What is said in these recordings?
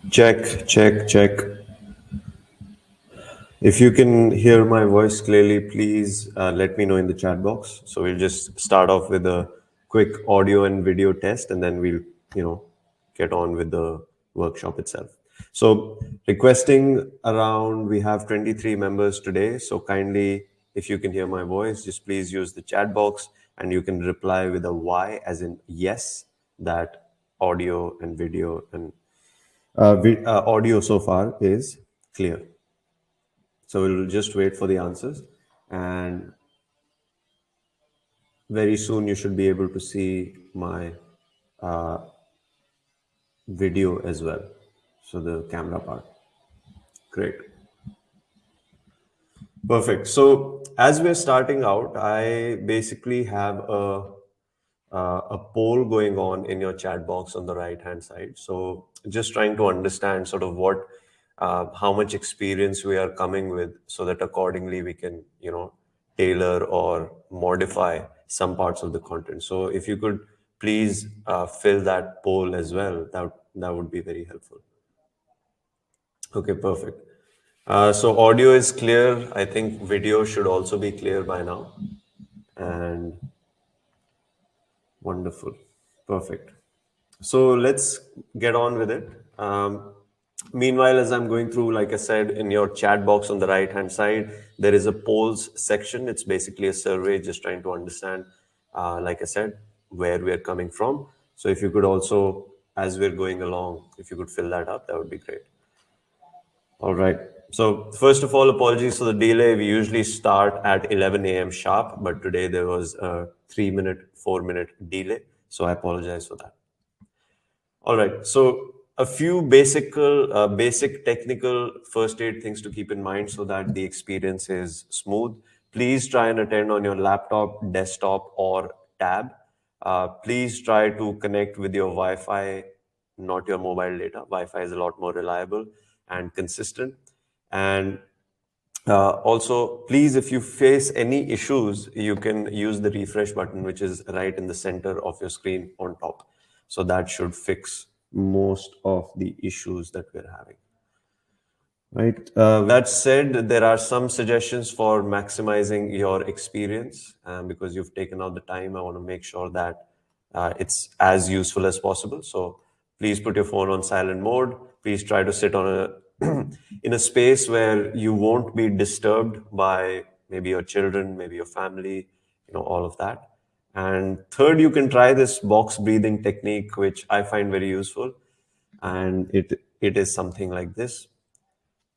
Check, check, check. If you can hear my voice clearly, please let me know in the chat box. So we'll just start off with a quick audio and video test, and then we'll, you know, get on with the workshop itself. So requesting around, we have 23 members today. So kindly, if you can hear my voice, just please use the chat box, and you can reply with a Y as in yes, that audio and video and audio so far is clear. So we'll just wait for the answers, and very soon you should be able to see my video as well. So the camera part. Great. Perfect. So as we're starting out, I basically have a poll going on in your chat box on the right hand side. So just trying to understand sort of what, how much experience we are coming with, so that accordingly we can, you know, tailor or modify some parts of the content. So if you could please fill that poll as well, that would be very helpful. Okay, perfect. So audio is clear. I think video should also be clear by now. And wonderful. Perfect. So let's get on with it. Meanwhile, as I'm going through, like I said, in your chat box on the right hand side, there is a polls section. It's basically a survey, just trying to understand, like I said, where we are coming from. So if you could also, as we're going along, if you could fill that up, that would be great. All right. So first of all, apologies for the delay. We usually start at 11 a.m. sharp, but today there was a 3-minute, 4-minute delay. So I apologize for that. All right. So a few basic technical first aid things to keep in mind so that the experience is smooth. Please try and attend on your laptop, desktop, or tab. Please try to connect with your Wi-Fi, not your mobile data. Wi-Fi is a lot more reliable and consistent. And also, please, if you face any issues, you can use the refresh button, which is right in the center of your screen on top. So that should fix most of the issues that we're having. Right. That said, there are some suggestions for maximizing your experience. Because you've taken out the time, I want to make sure that it's as useful as possible. So please put your phone on silent mode. Please try to sit on a in a space where you won't be disturbed by maybe your children, maybe your family, you know, all of that. And third, you can try this box breathing technique, which I find very useful. And it is something like this.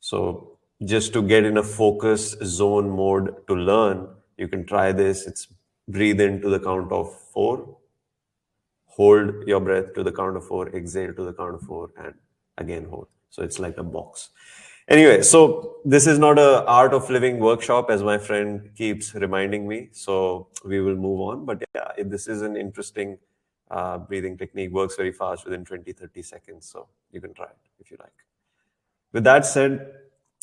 So just to get in a focus zone mode to learn, you can try this. It's breathe into the count of 4, hold your breath to the count of 4, exhale to the count of 4, and again hold. So it's like a box. Anyway, so this is not a art of living workshop, as my friend keeps reminding me. So we will move on. But yeah, this is an interesting breathing technique, works very fast within 20-30 seconds. So you can try it if you like. With that said,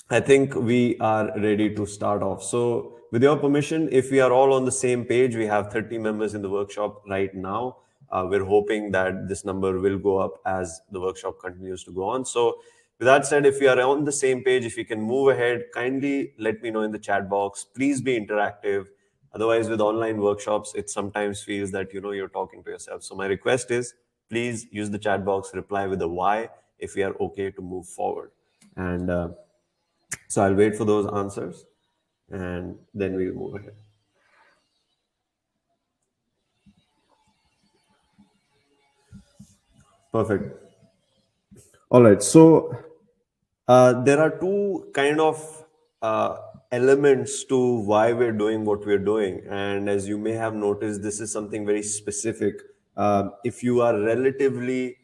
I think we are ready to start off. So, with your permission, if we are all on the same page, we have 30 members in the workshop right now. We're hoping that this number will go up as the workshop continues to go on. So, with that said, if we are on the same page, if you can move ahead, kindly let me know in the chat box. Please be interactive. Otherwise, with online workshops, it sometimes feels that you're talking to yourself. So, my request is please use the chat box, reply with a Y if we are okay to move forward. And so I'll wait for those answers, and then we'll move ahead. Perfect. All right. So there are two kind of elements to why we're doing what we're doing. And as you may have noticed, this is something very specific. If you are relatively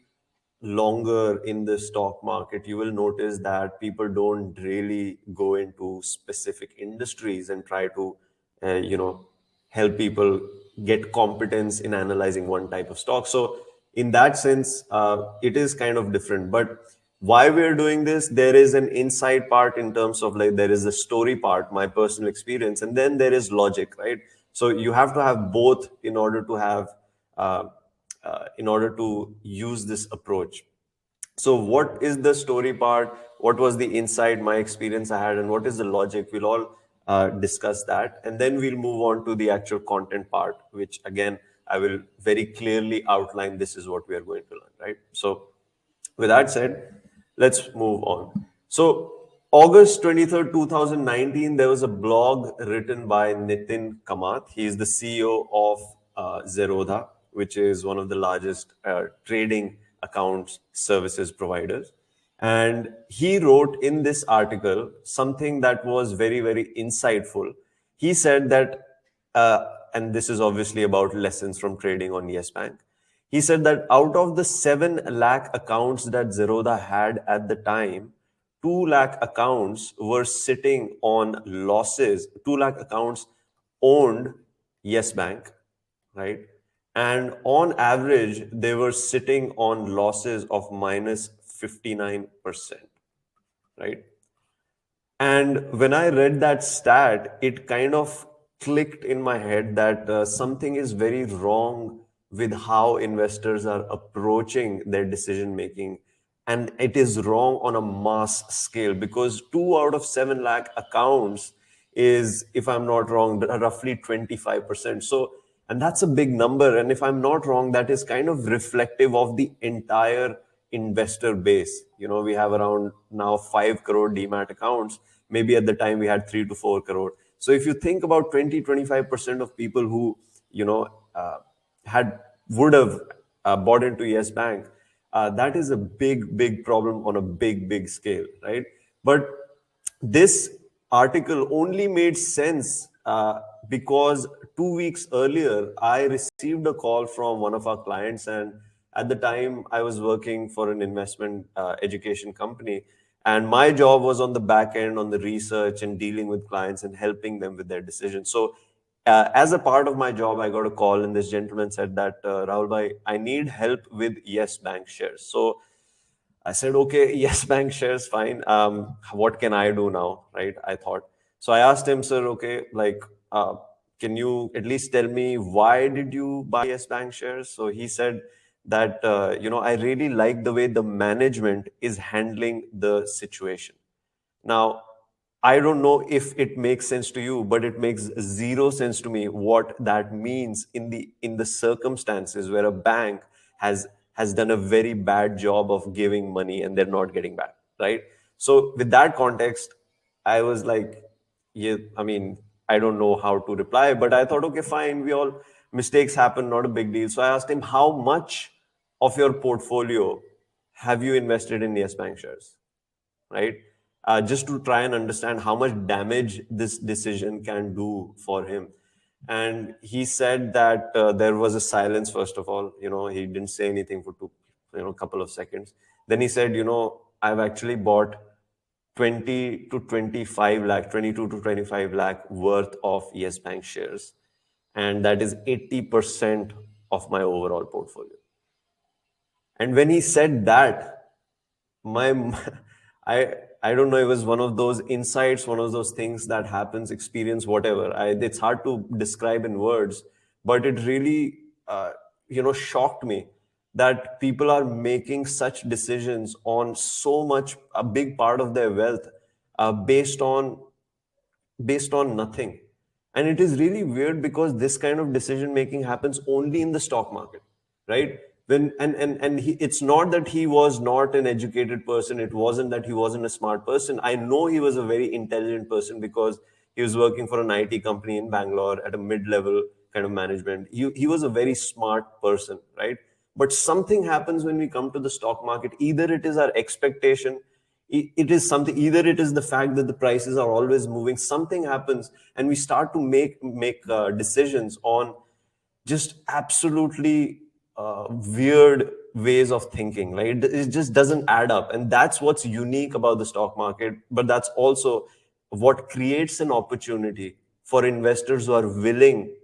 longer in the stock market, you will notice that people don't really go into specific industries and try to, help people get competence in analyzing one type of stock. So, in that sense, it is kind of different. But why we're doing this, there is an inside part in terms of like there is a story part, my personal experience, and then there is logic, right? So you have to have both in order to have, in order to use this approach. So what is the story part? What was the insight, my experience I had, and what is the logic? We'll all discuss that. And then we'll move on to the actual content part, which again, I will very clearly outline this is what we are going to learn, right? So with that said, let's move on. So August 23rd, 2019, there was a blog written by Nitin Kamath. He is the CEO of Zerodha, which is one of the largest trading accounts services providers. And he wrote in this article something that was very, very insightful. He said that, and this is obviously about lessons from trading on Yes Bank. He said that out of the 7 lakh accounts that Zerodha had at the time, 2 lakh accounts were sitting on losses. 2 lakh accounts owned Yes Bank, right? And on average, they were sitting on losses of minus 59%, right? And when I read that stat, it kind of clicked in my head that something is very wrong with how investors are approaching their decision making. And it is wrong on a mass scale because 2 out of 7 lakh accounts is, if I'm not wrong, roughly 25%. So, and that's a big number. And if I'm not wrong, that is kind of reflective of the entire investor base. You know, we have around now 5 crore demat accounts. Maybe at the time we had 3 to 4 crore. So if you think about 20-25% of people who, you know, had would have bought into Yes Bank, that is a big problem on a big scale, right? But this article only made sense because 2 weeks earlier, I received a call from one of our clients. And at the time, I was working for an investment education company. And my job was on the back end, on the research and dealing with clients and helping them with their decisions. So, as a part of my job, I got a call, and this gentleman said that, Rahul bhai, I need help with Yes Bank shares. So, I said, okay, Yes Bank shares, fine. What can I do now, right? I thought. So I asked him, sir, okay, like, can you at least tell me why did you buy Yes Bank shares? So he said that, I really like the way the management is handling the situation. Now, I don't know if it makes sense to you, but it makes zero sense to me what that means in the circumstances where a bank has done a very bad job of giving money and they're not getting back, right? So with that context, I was like, yeah, I mean, I don't know how to reply, but I thought, okay, fine, we all mistakes happen, not a big deal. So I asked him, how much of your portfolio have you invested in Yes Bank shares? Right? Just to try and understand how much damage this decision can do for him. And he said that there was a silence, first of all. He didn't say anything for couple of seconds. Then he said, I've actually bought 20 to 25 lakh, 22 to 25 lakh worth of Yes Bank shares. And that is 80% of my overall portfolio. And when he said that, my I don't know, it was one of those insights, one of those things that happens, experience, whatever. It's hard to describe in words, but it really shocked me that people are making such decisions on so much, a big part of their wealth, based on nothing. And it is really weird because this kind of decision making happens only in the stock market, right? It's not that he was not an educated person. It wasn't that he wasn't a smart person. I know he was a very intelligent person because he was working for an IT company in Bangalore at a mid-level kind of management. He was a very smart person, right? But something happens when we come to the stock market. Either it is our expectation, it is something, either it is the fact that the prices are always moving. Something happens and we start to make decisions on just absolutely weird ways of thinking, right? It just doesn't add up. And that's what's unique about the stock market, but that's also what creates an opportunity for investors who are willing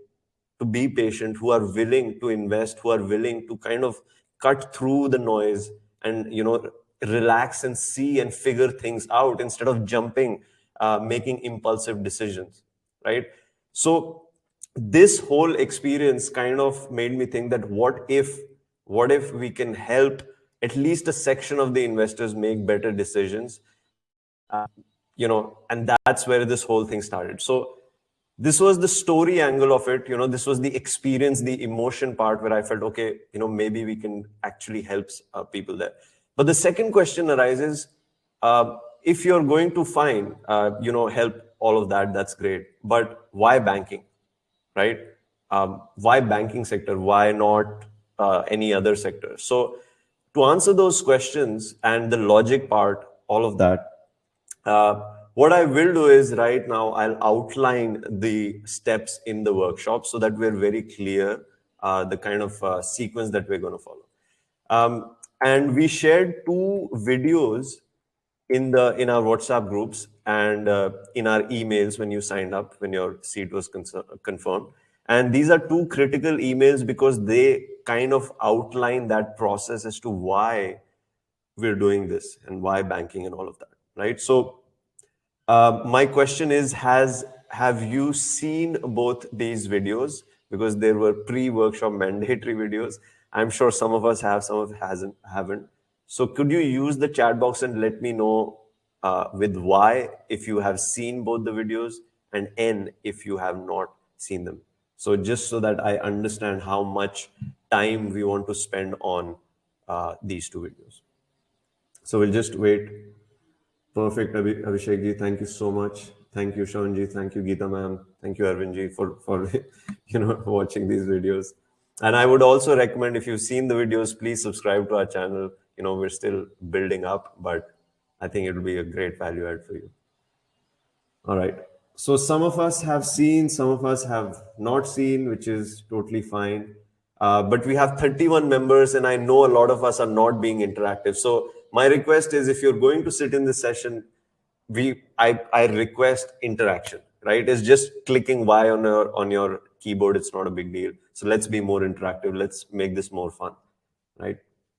to be patient, who are willing to invest, who are willing to kind of cut through the noise and relax and see and figure things out instead of jumping, making impulsive decisions, right? So this whole experience kind of made me think that what if we can help at least a section of the investors make better decisions. And that's where this whole thing started. So this was the story angle of it. This was the experience, the emotion part where I felt, okay, maybe we can actually help people there. But the second question arises, if you're going to find, help all of that, that's great. But why banking, right? Why banking sector? Why not any other sector? So to answer those questions and the logic part, all of that, what I will do is right now I'll outline the steps in the workshop so that we're very clear the kind of sequence that we're going to follow. And we shared 2 videos in our WhatsApp groups and in our emails when you signed up, when your seat was confirmed. And these are 2 critical emails because they kind of outline that process as to why we're doing this and why banking and all of that, right? So my question is, have you seen both these videos? Because there were pre-workshop mandatory videos. I'm sure some of us have, some of us haven't. So could you use the chat box and let me know with why if you have seen both the videos, and N if you have not seen them. So just so that I understand how much time we want to spend on these 2 videos. So we'll just wait. Perfect, Abhishek ji. Thank you so much. Thank you, Shaun ji. Thank you, Geeta ma'am. Thank you, Arvind ji, for watching these videos. And I would also recommend, if you've seen the videos, please subscribe to our channel. We're still building up, but I think it will be a great value add for you. All right. So some of us have seen, some of us have not seen, which is totally fine. But we have 31 members, and I know a lot of us are not being interactive. So my request is, if you're going to sit in this session, I request interaction, right? It's just clicking Y on your keyboard. It's not a big deal. So let's be more interactive. Let's make this more fun, right?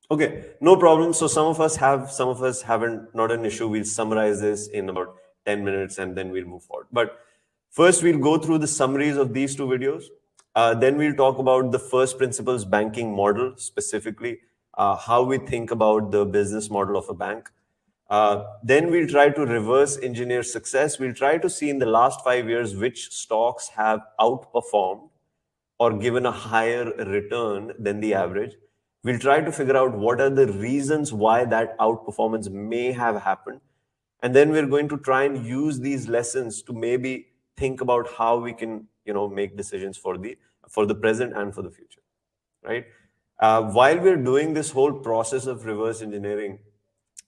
Okay, no problem. So some of us have, some of us haven't, not an issue. We'll summarize this in about 10 minutes and then we'll move forward. But first, we'll go through the summaries of these 2 videos. Then we'll talk about the first principles banking model, specifically how we think about the business model of a bank. Then we'll try to reverse engineer success. We'll try to see in the last 5 years which stocks have outperformed or given a higher return than the average. We'll try to figure out what are the reasons why that outperformance may have happened. And then we're going to try and use these lessons to maybe think about how we can, make decisions for the present and for the future, right? While we're doing this whole process of reverse engineering,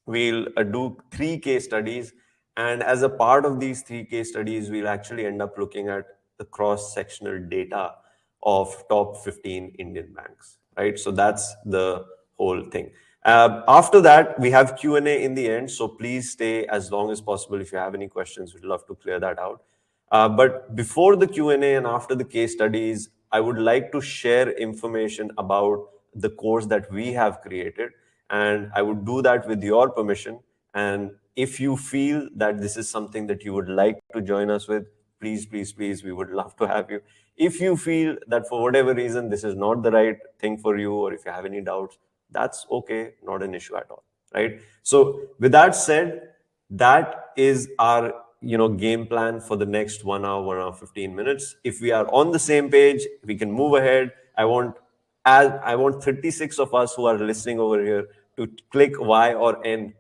we'll do 3 case studies. And as a part of these 3 case studies, we'll actually end up looking at the cross-sectional data of top 15 Indian banks, right? So that's the whole thing. After that, we have Q&A in the end. So please stay as long as possible. If you have any questions, we'd love to clear that out. But before the Q&A and after the case studies, I would like to share information about the course that we have created. And I would do that with your permission. And if you feel that this is something that you would like to join us with, please, please, please, we would love to have you. If you feel that for whatever reason, this is not the right thing for you, or if you have any doubts, that's okay, not an issue at all, right? So with that said, that is our game plan for the next 1 hour, 1 hour, 15 minutes. If we are on the same page, we can move ahead. I want 36 of us who are listening over here to click Y or N,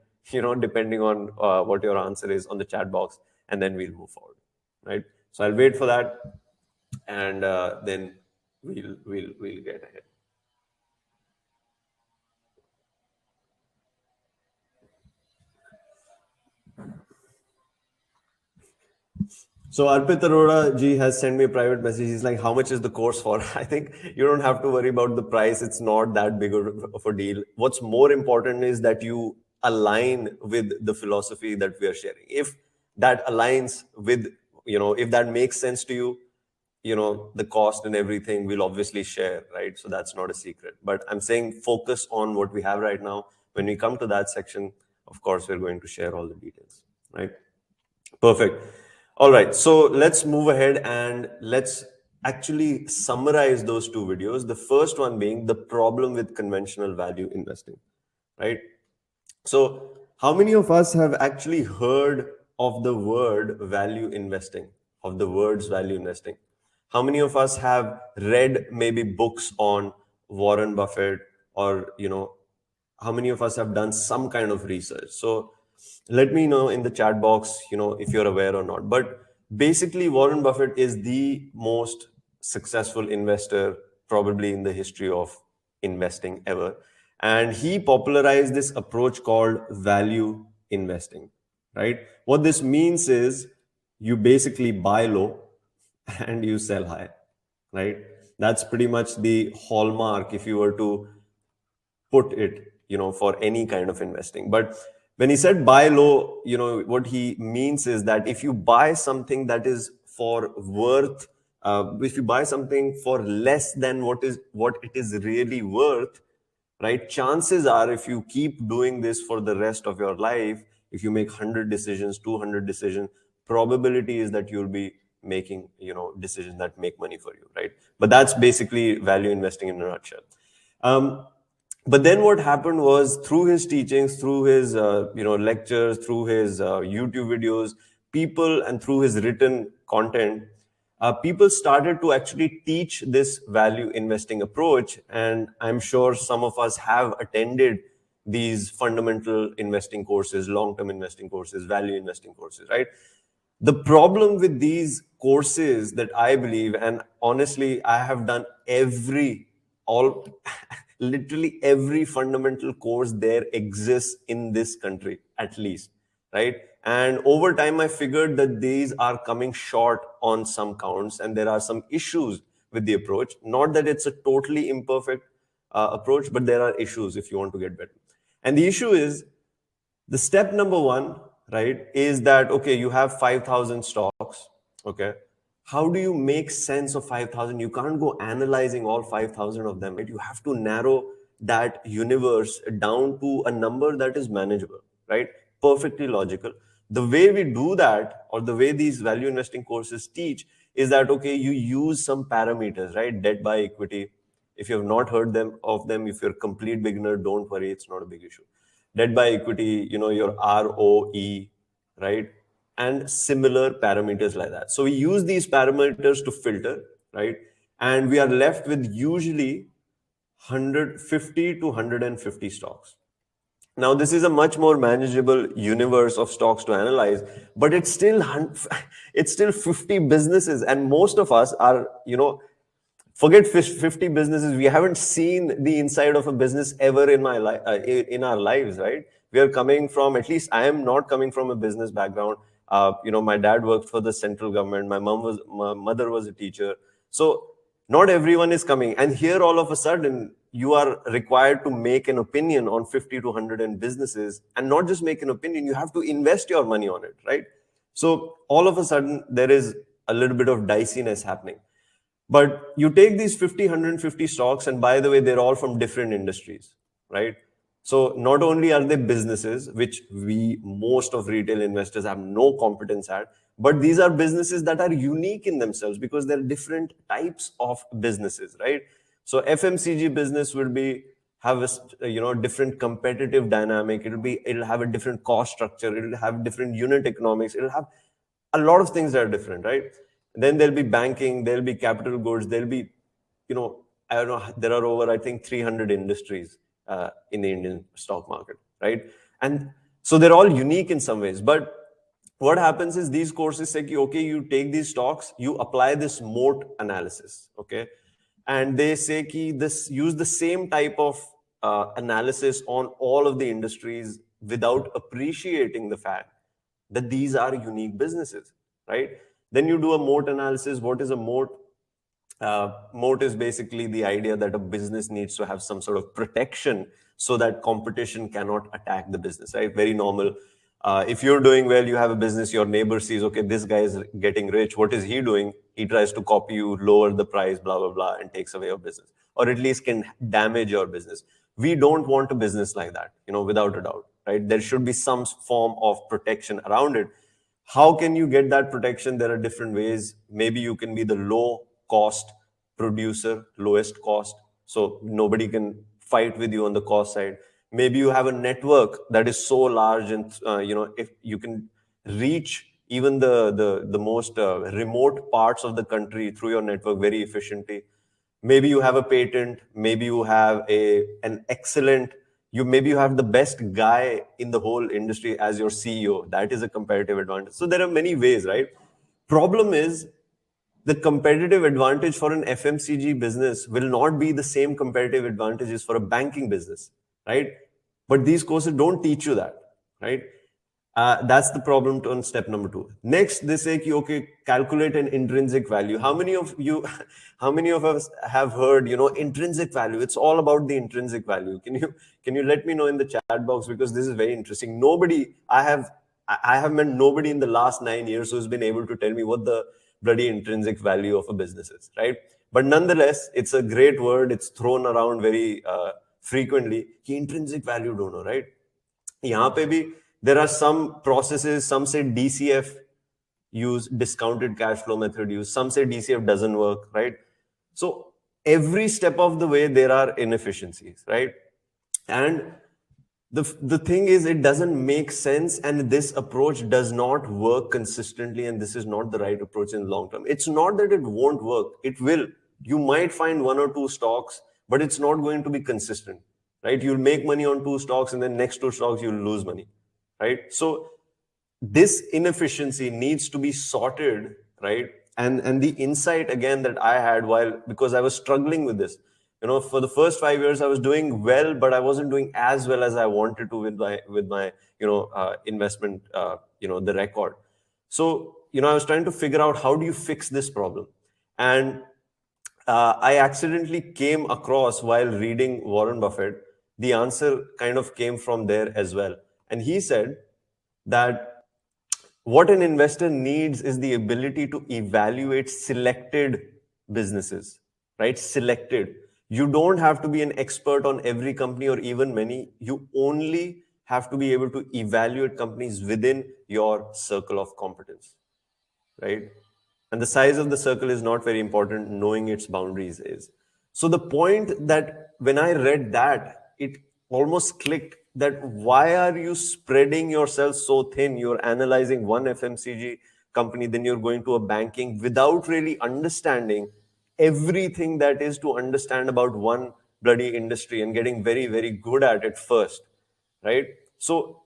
depending on what your answer is on the chat box, and then we'll move forward, right? So I'll wait for that, and then we'll get ahead. So Arpit Arora ji has sent me a private message. He's like, how much is the course for? I think you don't have to worry about the price. It's not that big of a deal. What's more important is that you align with the philosophy that we are sharing. If that aligns with, if that makes sense to you, the cost and everything we'll obviously share, right? So that's not a secret. But I'm saying focus on what we have right now. When we come to that section, of course, we're going to share all the details, right? Perfect. All right, so let's move ahead and let's actually summarize those 2 videos. The first one being the problem with conventional value investing. right? So, how many of us have actually heard of the word value investing, of the words value investing? How many of us have read maybe books on Warren Buffett, or how many of us have done some kind of research? So let me know in the chat box, if you're aware or not. But basically, Warren Buffett is the most successful investor probably in the history of investing ever. And he popularized this approach called value investing, right? What this means is you basically buy low and you sell high, right? That's pretty much the hallmark if you were to put it, for any kind of investing. But when he said buy low, what he means is that if you buy something that is for worth, if you buy something for less than what it is really worth, right? Chances are, if you keep doing this for the rest of your life, if you make 100 decisions, 200 decisions, probability is that you'll be making, decisions that make money for you, right? But that's basically value investing in a nutshell. Um, but then what happened was, through his teachings, through his lectures, through his YouTube videos, people, and through his written content, people started to actually teach this value investing approach. And I'm sure some of us have attended these fundamental investing courses, long-term investing courses, value investing courses, right? The problem with these courses that I believe, and honestly, I have done all literally every fundamental course there exists in this country, at least, right? And over time, I figured that these are coming short on some counts, and there are some issues with the approach. Not that it's a totally imperfect approach, but there are issues if you want to get better. And the issue is, the step number one, right, is that, okay, you have 5,000 stocks. Okay, how do you make sense of 5,000? You can't go analyzing all 5,000 of them, right? You have to narrow that universe down to a number that is manageable, right? Perfectly logical. The way we do that, or the way these value investing courses teach, is that, okay, you use some parameters, right? Debt by equity. If you have not heard of them, if you're a complete beginner, don't worry, it's not a big issue. Debt by equity, your ROE, right? And similar parameters like that. So we use these parameters to filter, right? And we are left with usually 150 to 150 stocks. Now, this is a much more manageable universe of stocks to analyze, but it's still 50 businesses, and most of us are, forget 50 businesses. We haven't seen the inside of a business ever in my life, in our lives, right? We are coming from, at least I am not coming from a business background. My dad worked for the central government. My mother was a teacher. So not everyone is coming. And here, all of a sudden, you are required to make an opinion on 50 to 100 businesses, and not just make an opinion, you have to invest your money on it, right? So all of a sudden, there is a little bit of diciness happening. But you take these 50, 150 stocks, and by the way, they're all from different industries, right? So not only are they businesses, which most of retail investors have no competence at, but these are businesses that are unique in themselves because they're different types of businesses, right? So FMCG business will have a different competitive dynamic. It'll have a different cost structure. It'll have different unit economics. It'll have a lot of things that are different, right? Then there'll be banking, there'll be capital goods, there'll be, I don't know, there are over, I think, 300 industries in the Indian stock market, right? And so they're all unique in some ways. But what happens is, these courses say, okay, you take these stocks, you apply this moat analysis, okay? And they say, use the same type of analysis on all of the industries without appreciating the fact that these are unique businesses, right? Then you do a moat analysis. What is a moat? Moat is basically the idea that a business needs to have some sort of protection so that competition cannot attack the business, right? Very normal. If you're doing well, you have a business, your neighbor sees, okay, this guy is getting rich. What is he doing? He tries to copy you, lower the price, blah, blah, blah, and takes away your business, or at least can damage your business. We don't want a business like that, without a doubt, right? There should be some form of protection around it. How can you get that protection? There are different ways. Maybe you can be the low cost producer, lowest cost, so nobody can fight with you on the cost side. Maybe you have a network that is so large, and if you can reach even the most remote parts of the country through your network very efficiently. Maybe you have a patent, maybe you have an excellent, maybe you have the best guy in the whole industry as your CEO. That is a competitive advantage. So there are many ways, right? Problem is, the competitive advantage for an FMCG business will not be the same competitive advantages for a banking business, right? But these courses don't teach you that, right? That's the problem on step number 2. Next, they say, okay, calculate an intrinsic value. How many of you, how many of us have heard, intrinsic value? It's all about the intrinsic value. Can you let me know in the chat box, because this is very interesting. I have met nobody in the last 9 years who's been able to tell me what the bloody intrinsic value of a business is, right? But nonetheless, it's a great word. It's thrown around very frequently. Intrinsic value, don't know, right? यहाँ पे भी there are some processes, some say DCF use, discounted cash flow method use, some say DCF doesn't work, right? So every step of the way there are inefficiencies, right? And the thing is, it doesn't make sense, and this approach does not work consistently, and this is not the right approach in the long term. It's not that it won't work. It will. You might find 1 or 2 stocks, but it's not going to be consistent, right? You'll make money on 2 stocks, and then next 2 stocks you'll lose money, right? So this inefficiency needs to be sorted, right? And the insight again that I had, because I was struggling with this, for the first 5 years I was doing well, but I wasn't doing as well as I wanted to with my investment, the record. So I was trying to figure out, how do you fix this problem? And I accidentally came across, while reading Warren Buffett, the answer kind of came from there as well. And he said that what an investor needs is the ability to evaluate selected businesses, right? Selected. You don't have to be an expert on every company or even many. You only have to be able to evaluate companies within your circle of competence, right? And the size of the circle is not very important. Knowing its boundaries is. So the point that when I read that, it almost clicked, that why are you spreading yourself so thin? You're analyzing one FMCG company, then you're going to a banking without really understanding everything that is to understand about one bloody industry and getting very, very good at it first, right? So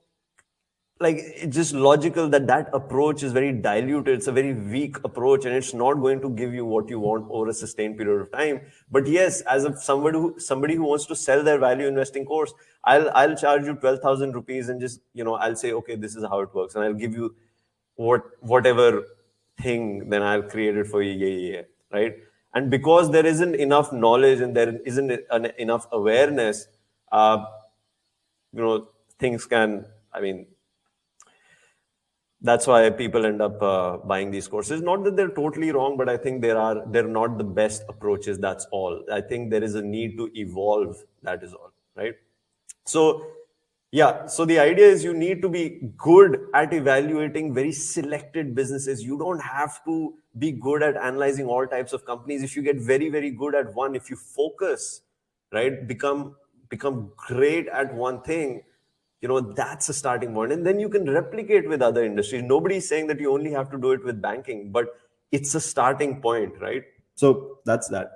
it's just logical that approach is very diluted. It's a very weak approach, and it's not going to give you what you want over a sustained period of time. But yes, as somebody who wants to sell their value investing course, I'll charge you 12,000 rupees, and just I'll say, okay, this is how it works, and I'll give you whatever thing, then I'll create it for you, right? And because there isn't enough knowledge and there isn't enough awareness, things can, that's why people end up buying these courses. Not that they're totally wrong, but I think they're not the best approaches. That's all. I think there is a need to evolve. That is all, right? So yeah, so the idea is you need to be good at evaluating very selected businesses. You don't have to be good at analyzing all types of companies. If you get very, very good at one, if you focus, right, become great at one thing, that's a starting point. And then you can replicate with other industries. Nobody's saying that you only have to do it with banking, but it's a starting point, right? So that's that.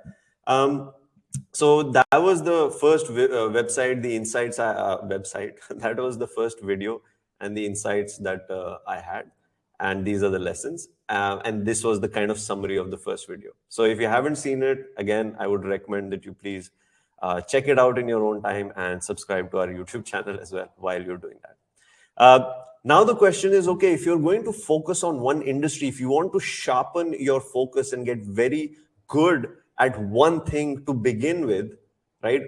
So that was the first website, the insights website. That was the first video and the insights that I had. And these are the lessons. And this was the kind of summary of the first video. So if you haven't seen it, again, I would recommend that you please check it out in your own time and subscribe to our YouTube channel as well while you're doing that. Now the question is, okay, if you're going to focus on one industry, if you want to sharpen your focus and get very good at one thing to begin with, right?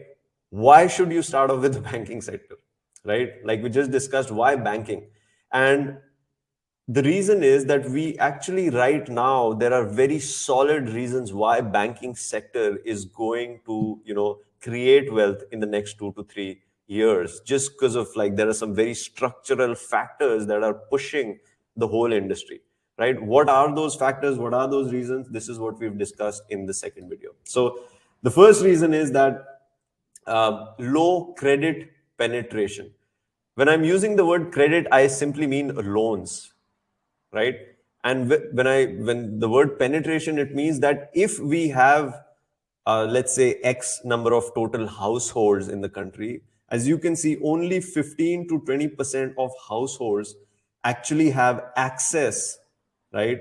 Why should you start off with the banking sector, right? Like we just discussed, why banking? And the reason is that we actually right now, there are very solid reasons why banking sector is going to, create wealth in the next 2 to 3 years, just because of there are some very structural factors that are pushing the whole industry, right? What are those factors? What are those reasons? This is what we've discussed in the second video. So the first reason is that low credit penetration. When I'm using the word credit, I simply mean loans, right? And when the word penetration, it means that if we have, let's say, X number of total households in the country, as you can see, only 15 to 20% of households actually have access, right,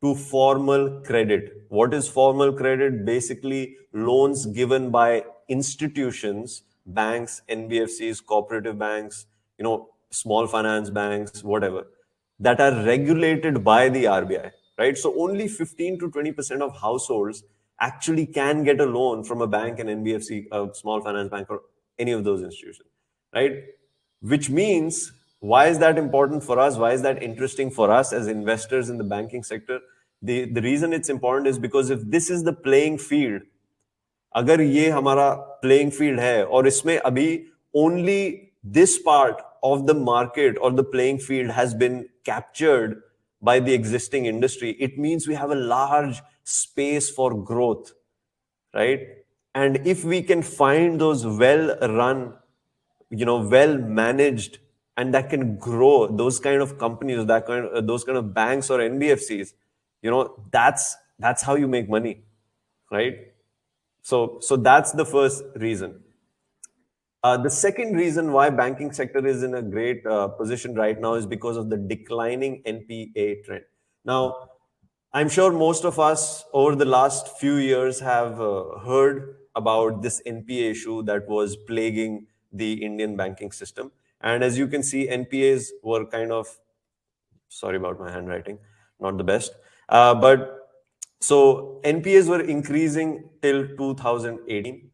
to formal credit. What is formal credit? Basically, loans given by institutions, banks, NBFCs, cooperative banks, small finance banks, whatever, that are regulated by the RBI, right? So only 15 to 20% of households actually can get a loan from a bank, an NBFC, a small finance bank, or any of those institutions, right? Which means, why is that important for us? Why is that interesting for us as investors in the banking sector? The reason it's important is because if this is the playing field, अगर ये हमारा playing field है और इसमें अभी only this part of the market or the playing field has been captured by the existing industry, it means we have a large space for growth, right? And if we can find those well-run, well managed, and that can grow, those kind of companies, those kind of banks or NBFCs, that's how you make money, right? So that's the first reason. The second reason why banking sector is in a great position right now is because of the declining NPA trend. Now, I'm sure most of us over the last few years have heard about this NPA issue that was plaguing the Indian banking system. And as you can see, NPAs were kind of, sorry about my handwriting, not the best. But so NPAs were increasing till 2018.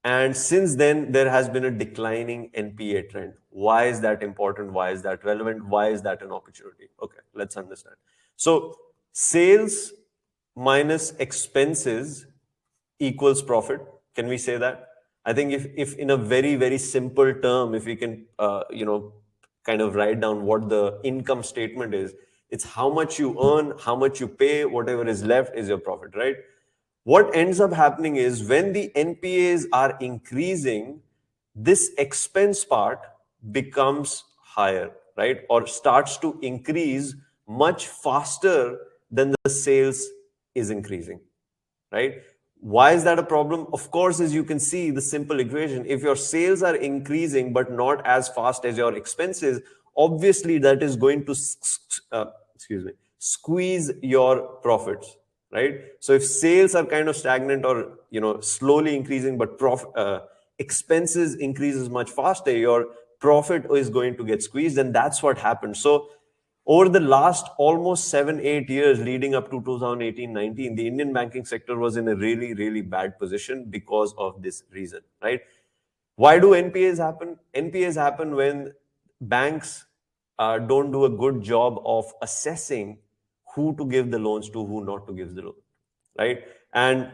And since then, there has been a declining NPA trend. Why is that important? Why is that relevant? Why is that an opportunity? Okay, let's understand. So sales minus expenses equals profit. Can we say that? I think if in a very, very simple term, if we can, kind of write down what the income statement is, it's how much you earn, how much you pay, whatever is left is your profit, right? What ends up happening is when the NPAs are increasing, this expense part becomes higher, right? Or starts to increase much faster than the sales is increasing, right? Why is that a problem? Of course, as you can see, the simple equation, if your sales are increasing but not as fast as your expenses, obviously that is going to squeeze your profits, right? So if sales are kind of stagnant or slowly increasing, but expenses increases much faster, your profit is going to get squeezed, and that's what happened. So over the last almost 7-8 years leading up to 2018-19, the Indian banking sector was in a really, really bad position because of this reason, right? Why do NPAs happen? NPAs happen when banks don't do a good job of assessing who to give the loans to, who not to give the loan, right? And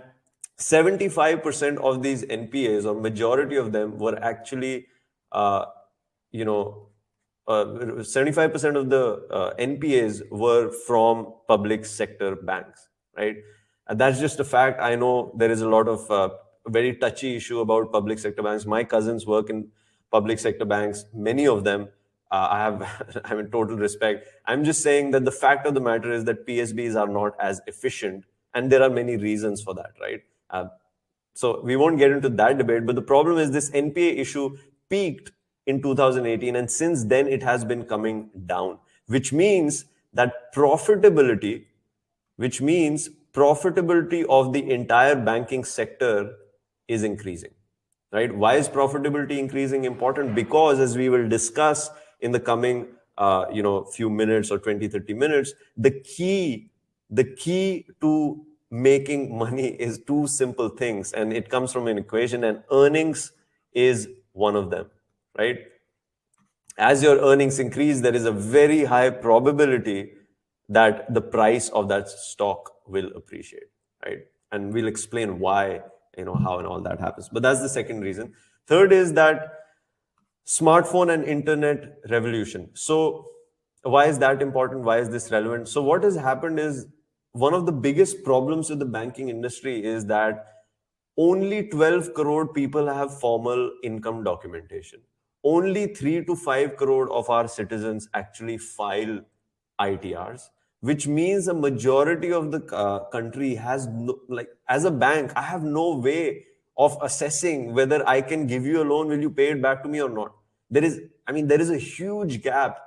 75% of these NPAs, or majority of them, were actually, 75% of the NPAs were from public sector banks, right? And that's just a fact. I know there is a lot of very touchy issue about public sector banks. My cousins work in public sector banks, many of them. I have in total respect. I'm just saying that the fact of the matter is that PSBs are not as efficient, and there are many reasons for that, right? So we won't get into that debate, but the problem is this NPA issue peaked in 2018, and since then it has been coming down, which means that profitability of the entire banking sector is increasing, right? Why is profitability increasing important? Because as we will discuss in the coming few minutes or 20-30 minutes, the key to making money is two simple things, and it comes from an equation, and earnings is one of them, right? As your earnings increase, there is a very high probability that the price of that stock will appreciate, right? And we'll explain why, how and all that happens. But that's the second reason. Third is that smartphone and internet revolution. So why is that important? Why is this relevant? So what has happened is, one of the biggest problems with the banking industry is that only 12 crore people have formal income documentation. only 3 to 5 crore of our citizens actually file ITRs, which means a majority of the country has no, like, as a bank, I have no way of assessing whether I can give you a loan, will you pay it back to me or not? There is a huge gap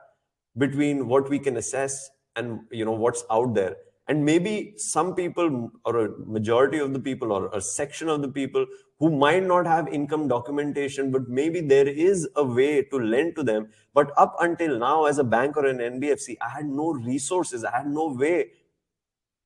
between what we can assess and what's out there. And maybe some people, or a majority of the people, or a section of the people who might not have income documentation, but maybe there is a way to lend to them. But up until now, as a bank or an NBFC, I had no resources, I had no way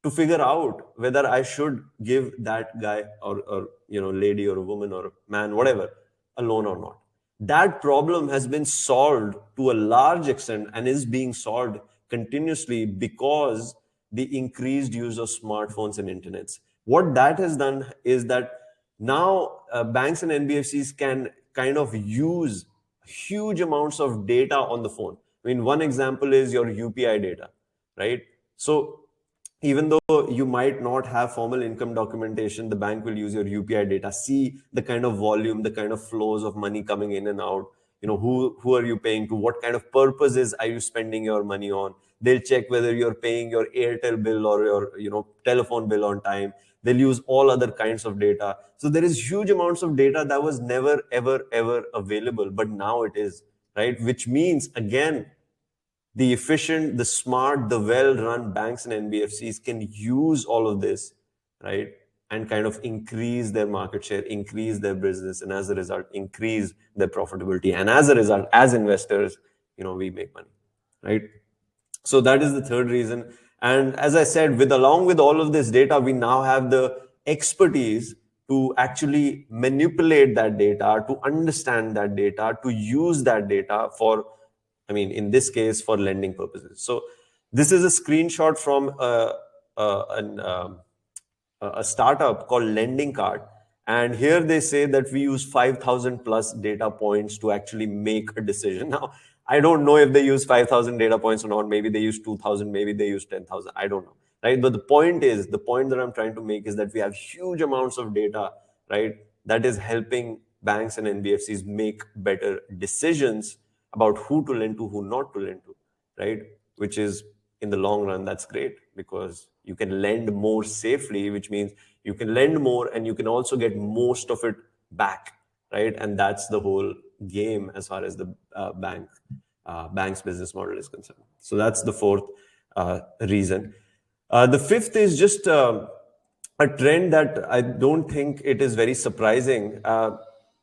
to figure out whether I should give that guy or lady or a woman or a man, whatever, a loan or not. That problem has been solved to a large extent and is being solved continuously because the increased use of smartphones and internets. What that has done is that now banks and NBFCs can kind of use huge amounts of data on the phone. I mean, one example is your UPI data, right? So even though you might not have formal income documentation, the bank will use your UPI data, see the kind of volume, the kind of flows of money coming in and out. Who are you paying to? What kind of purposes are you spending your money on? They'll check whether you're paying your Airtel bill or your telephone bill on time. They'll use all other kinds of data. So there is huge amounts of data that was never, ever available, but now it is, right? Which means, again, the efficient, the smart, the well-run banks and NBFCs can use all of this, right? And kind of increase their market share, increase their business, and as a result, increase their profitability. And as a result, as investors, we make money, right? So that is the third reason. And as I said, along with all of this data, we now have the expertise to actually manipulate that data, to understand that data, to use that data for, in this case, for lending purposes. So this is a screenshot from a startup called Lending Card. And here they say that we use 5,000 plus data points to actually make a decision. Now, I don't know if they use 5,000 data points or not. Maybe they use 2,000, maybe they use 10,000. I don't know, right? But the point that I'm trying to make is that we have huge amounts of data, right? That is helping banks and NBFCs make better decisions about who to lend to, who not to lend to, right? Which is, in the long run, that's great because you can lend more safely, which means you can lend more and you can also get most of it back, right? And that's the whole game as far as the bank's business model is concerned. So that's the fourth reason. The fifth is just a trend that I don't think it is very surprising.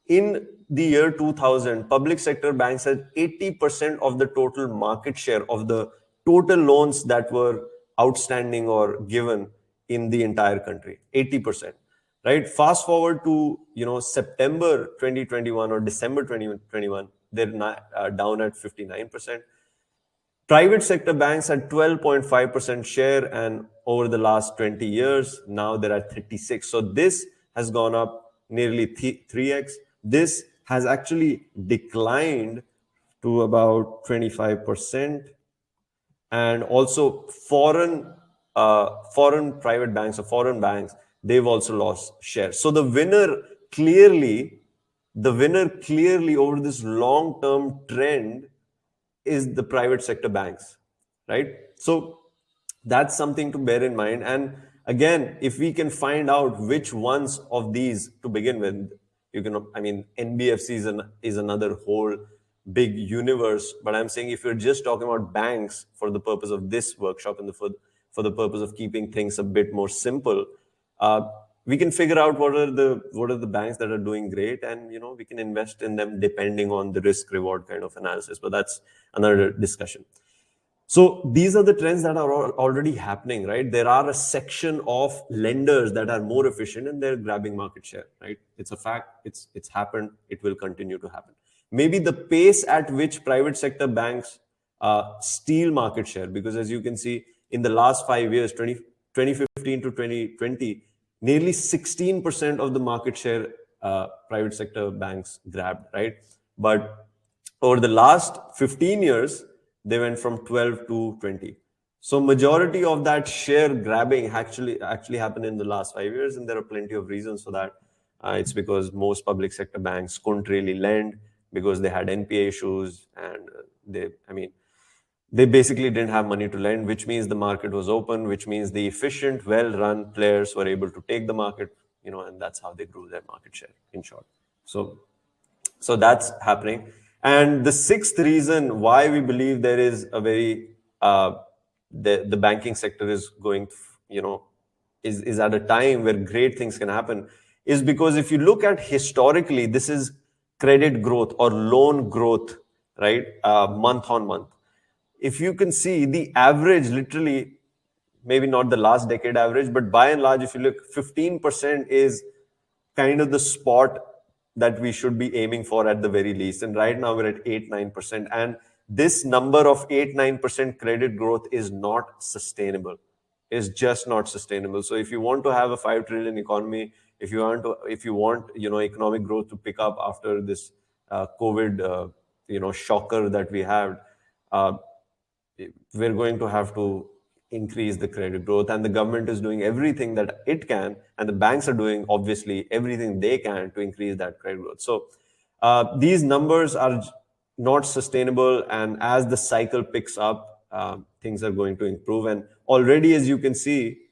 In the year 2000, public sector banks had 80% of the total market share of the total loans that were outstanding or given in the entire country. 80%, right? Fast forward to September 2021 or December 2021, they're down at 59%. Private sector banks had 12.5% share, and over the last 20 years, now they're at 36. So this has gone up nearly 3x. This has actually declined to about 25%. And also foreign private banks or foreign banks, they've also lost share. So the winner clearly over this long-term trend is the private sector banks, right? So that's something to bear in mind. And again, if we can find out which ones of these to begin with, NBFC is another whole big universe. But I'm saying if you're just talking about banks for the purpose of this workshop and for the purpose of keeping things a bit more simple, we can figure out what are the banks that are doing great, and we can invest in them depending on the risk reward kind of analysis. But that's another discussion. So these are the trends that are already happening, right? There are a section of lenders that are more efficient and they're grabbing market share, right? It's a fact. It's happened. It will continue to happen. Maybe the pace at which private sector banks steal market share, because as you can see, in the last 5 years, 2015 to 2020, nearly 16% of the market share private sector banks grabbed, right? But over the last 15 years, they went from 12 to 20. So majority of that share grabbing actually happened in the last 5 years, and there are plenty of reasons for that. It's because most public sector banks couldn't really lend. because they had NPA issues, and they basically didn't have money to lend, which means the market was open, which means the efficient, well-run players were able to take the market, and that's how they grew their market share, in short. So that's happening. And the sixth reason why we believe there is a very the banking sector is going, is at a time where great things can happen, is because if you look at historically, this is credit growth or loan growth, right? Month on month. If you can see the average, literally, maybe not the last decade average, but by and large, if you look, 15% is kind of the spot that we should be aiming for at the very least. And right now we're at 8-9%. And this number of 8-9% credit growth is not sustainable. It's just not sustainable. So if you want to have a 5 trillion economy, if you want economic growth to pick up after this COVID shocker that we had, we're going to have to increase the credit growth, and the government is doing everything that it can, and the banks are doing obviously everything they can to increase that credit growth. So these numbers are not sustainable, and as the cycle picks up, things are going to improve. And already, as you can see,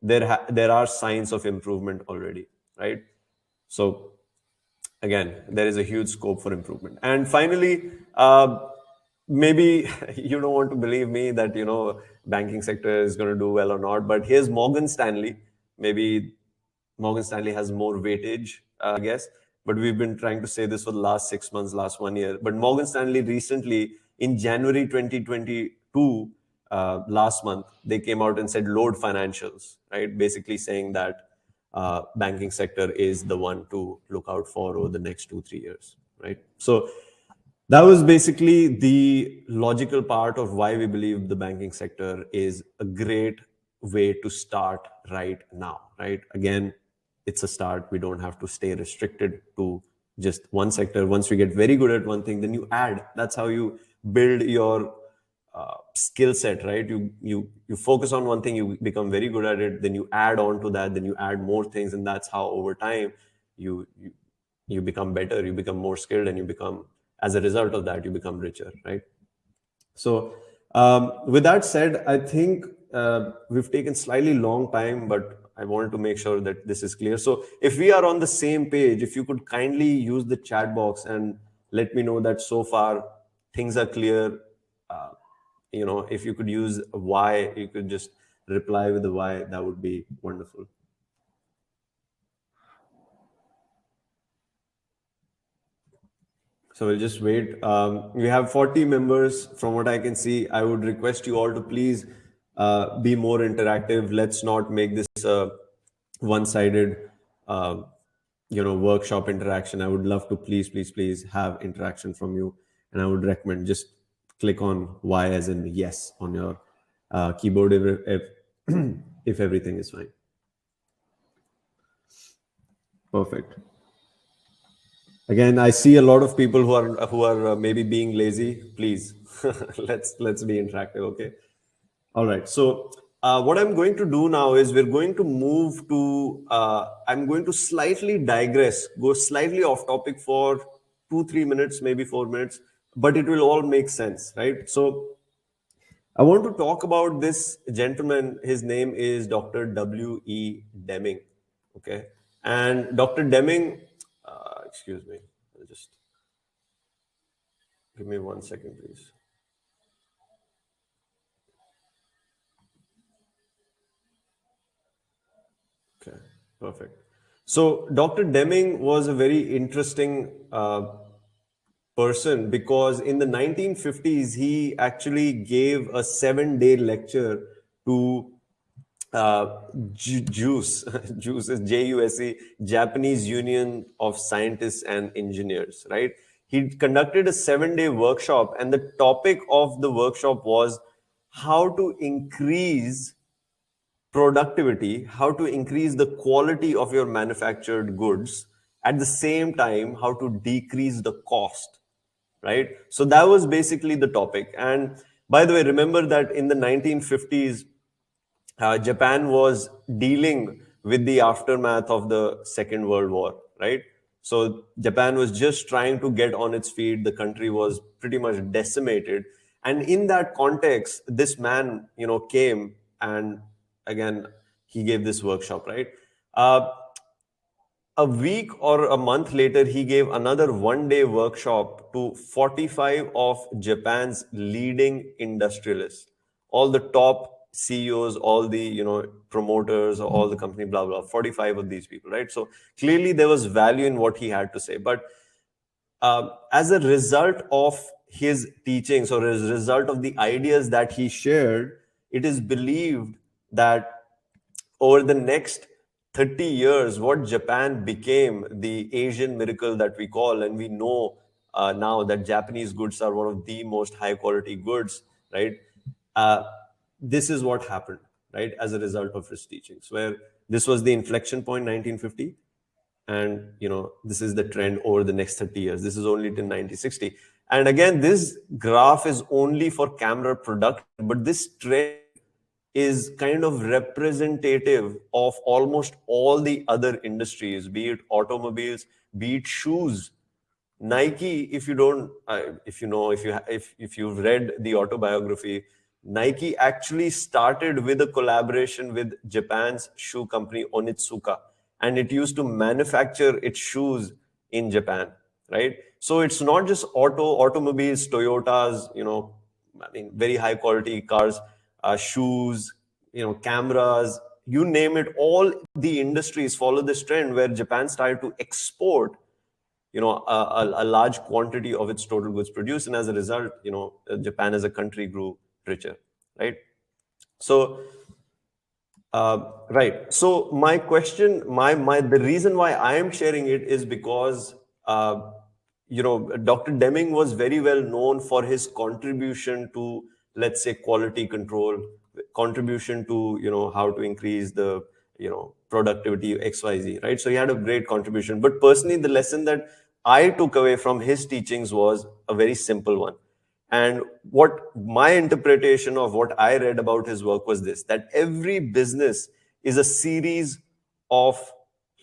there are signs of improvement already, right? So again, there is a huge scope for improvement. And finally, maybe you don't want to believe me that banking sector is going to do well or not, but here's Morgan Stanley. Maybe Morgan Stanley has more weightage, I guess, but we've been trying to say this for the last 6 months, last 1 year. But Morgan Stanley recently, in January 2022, last month, they came out and said load financials, right? Basically saying that banking sector is the one to look out for over the next 2-3 years, right? So that was basically the logical part of why we believe the banking sector is a great way to start right now, right? Again, it's a start. We don't have to stay restricted to just one sector. Once we get very good at one thing, then you add. That's how you build your skill set, right? You focus on one thing, you become very good at it, then you add on to that, then you add more things, and that's how over time you become better, you become more skilled, and you become, as a result of that, you become richer, right? So with that said, I think we've taken slightly long time, but I wanted to make sure that this is clear. So if we are on the same page, if you could kindly use the chat box and let me know that so far things are clear. If you could use a Y, you could just reply with a Y, that would be wonderful. So we'll just wait. We have 40 members from what I can see. I would request you all to please be more interactive. Let's not make this a one-sided workshop interaction. I would love to please have interaction from you. And I would recommend just click on Y as in yes on your keyboard if everything is fine. Perfect. Again, I see a lot of people who are maybe being lazy. Please, let's be interactive, okay? All right. So what I'm going to do now is we're going to move to. I'm going to slightly digress, go slightly off topic for 2-3 minutes, maybe 4 minutes, but it will all make sense, right? So I want to talk about this gentleman. His name is Dr. W.E. Deming, okay? And Dr. Deming. Excuse me. Just give me 1 second, please. Okay, perfect. So Dr. Deming was a very interesting person because in the 1950s, he actually gave a 7-day lecture to JUSE, JUSE is JUSE, Japanese Union of Scientists and Engineers, right? He conducted a 7-day workshop, and the topic of the workshop was how to increase productivity, how to increase the quality of your manufactured goods, at the same time, how to decrease the cost, right? So that was basically the topic. And by the way, remember that in the 1950s, Japan was dealing with the aftermath of the Second World War, right? So Japan was just trying to get on its feet. The country was pretty much decimated. And in that context, this man, came and again, he gave this workshop, right? Uh, a week or a month later, he gave another 1 day workshop to 45 of Japan's leading industrialists, all the top CEOs, all the promoters, all the company, blah blah. 45 of these people, right? So clearly there was value in what he had to say. But as a result of his teachings or as a result of the ideas that he shared, it is believed that over the next 30 years, what Japan became the Asian miracle that we call, and we know now that Japanese goods are one of the most high quality goods, right? Uh, this is what happened, right, as a result of his teachings, where this was the inflection point, 1950. And this is the trend over the next 30 years. This is only till 1960. And again, this graph is only for camera production, but this trend is kind of representative of almost all the other industries, be it automobiles, be it shoes. Nike, if you don't, if you've read the autobiography, Nike actually started with a collaboration with Japan's shoe company Onitsuka, and it used to manufacture its shoes in Japan, right? So it's not just automobiles, Toyotas, very high quality cars, shoes, cameras, you name it. All the industries follow this trend where Japan started to export a large quantity of its total goods produced, and as a result, Japan as a country grew richer, right? So right. So my question, the reason why I am sharing it is because Dr. Deming was very well known for his contribution to, let's say, quality control, contribution to how to increase the productivity XYZ, right? So he had a great contribution. But personally, the lesson that I took away from his teachings was a very simple one. And what my interpretation of what I read about his work was this, that every business is a series of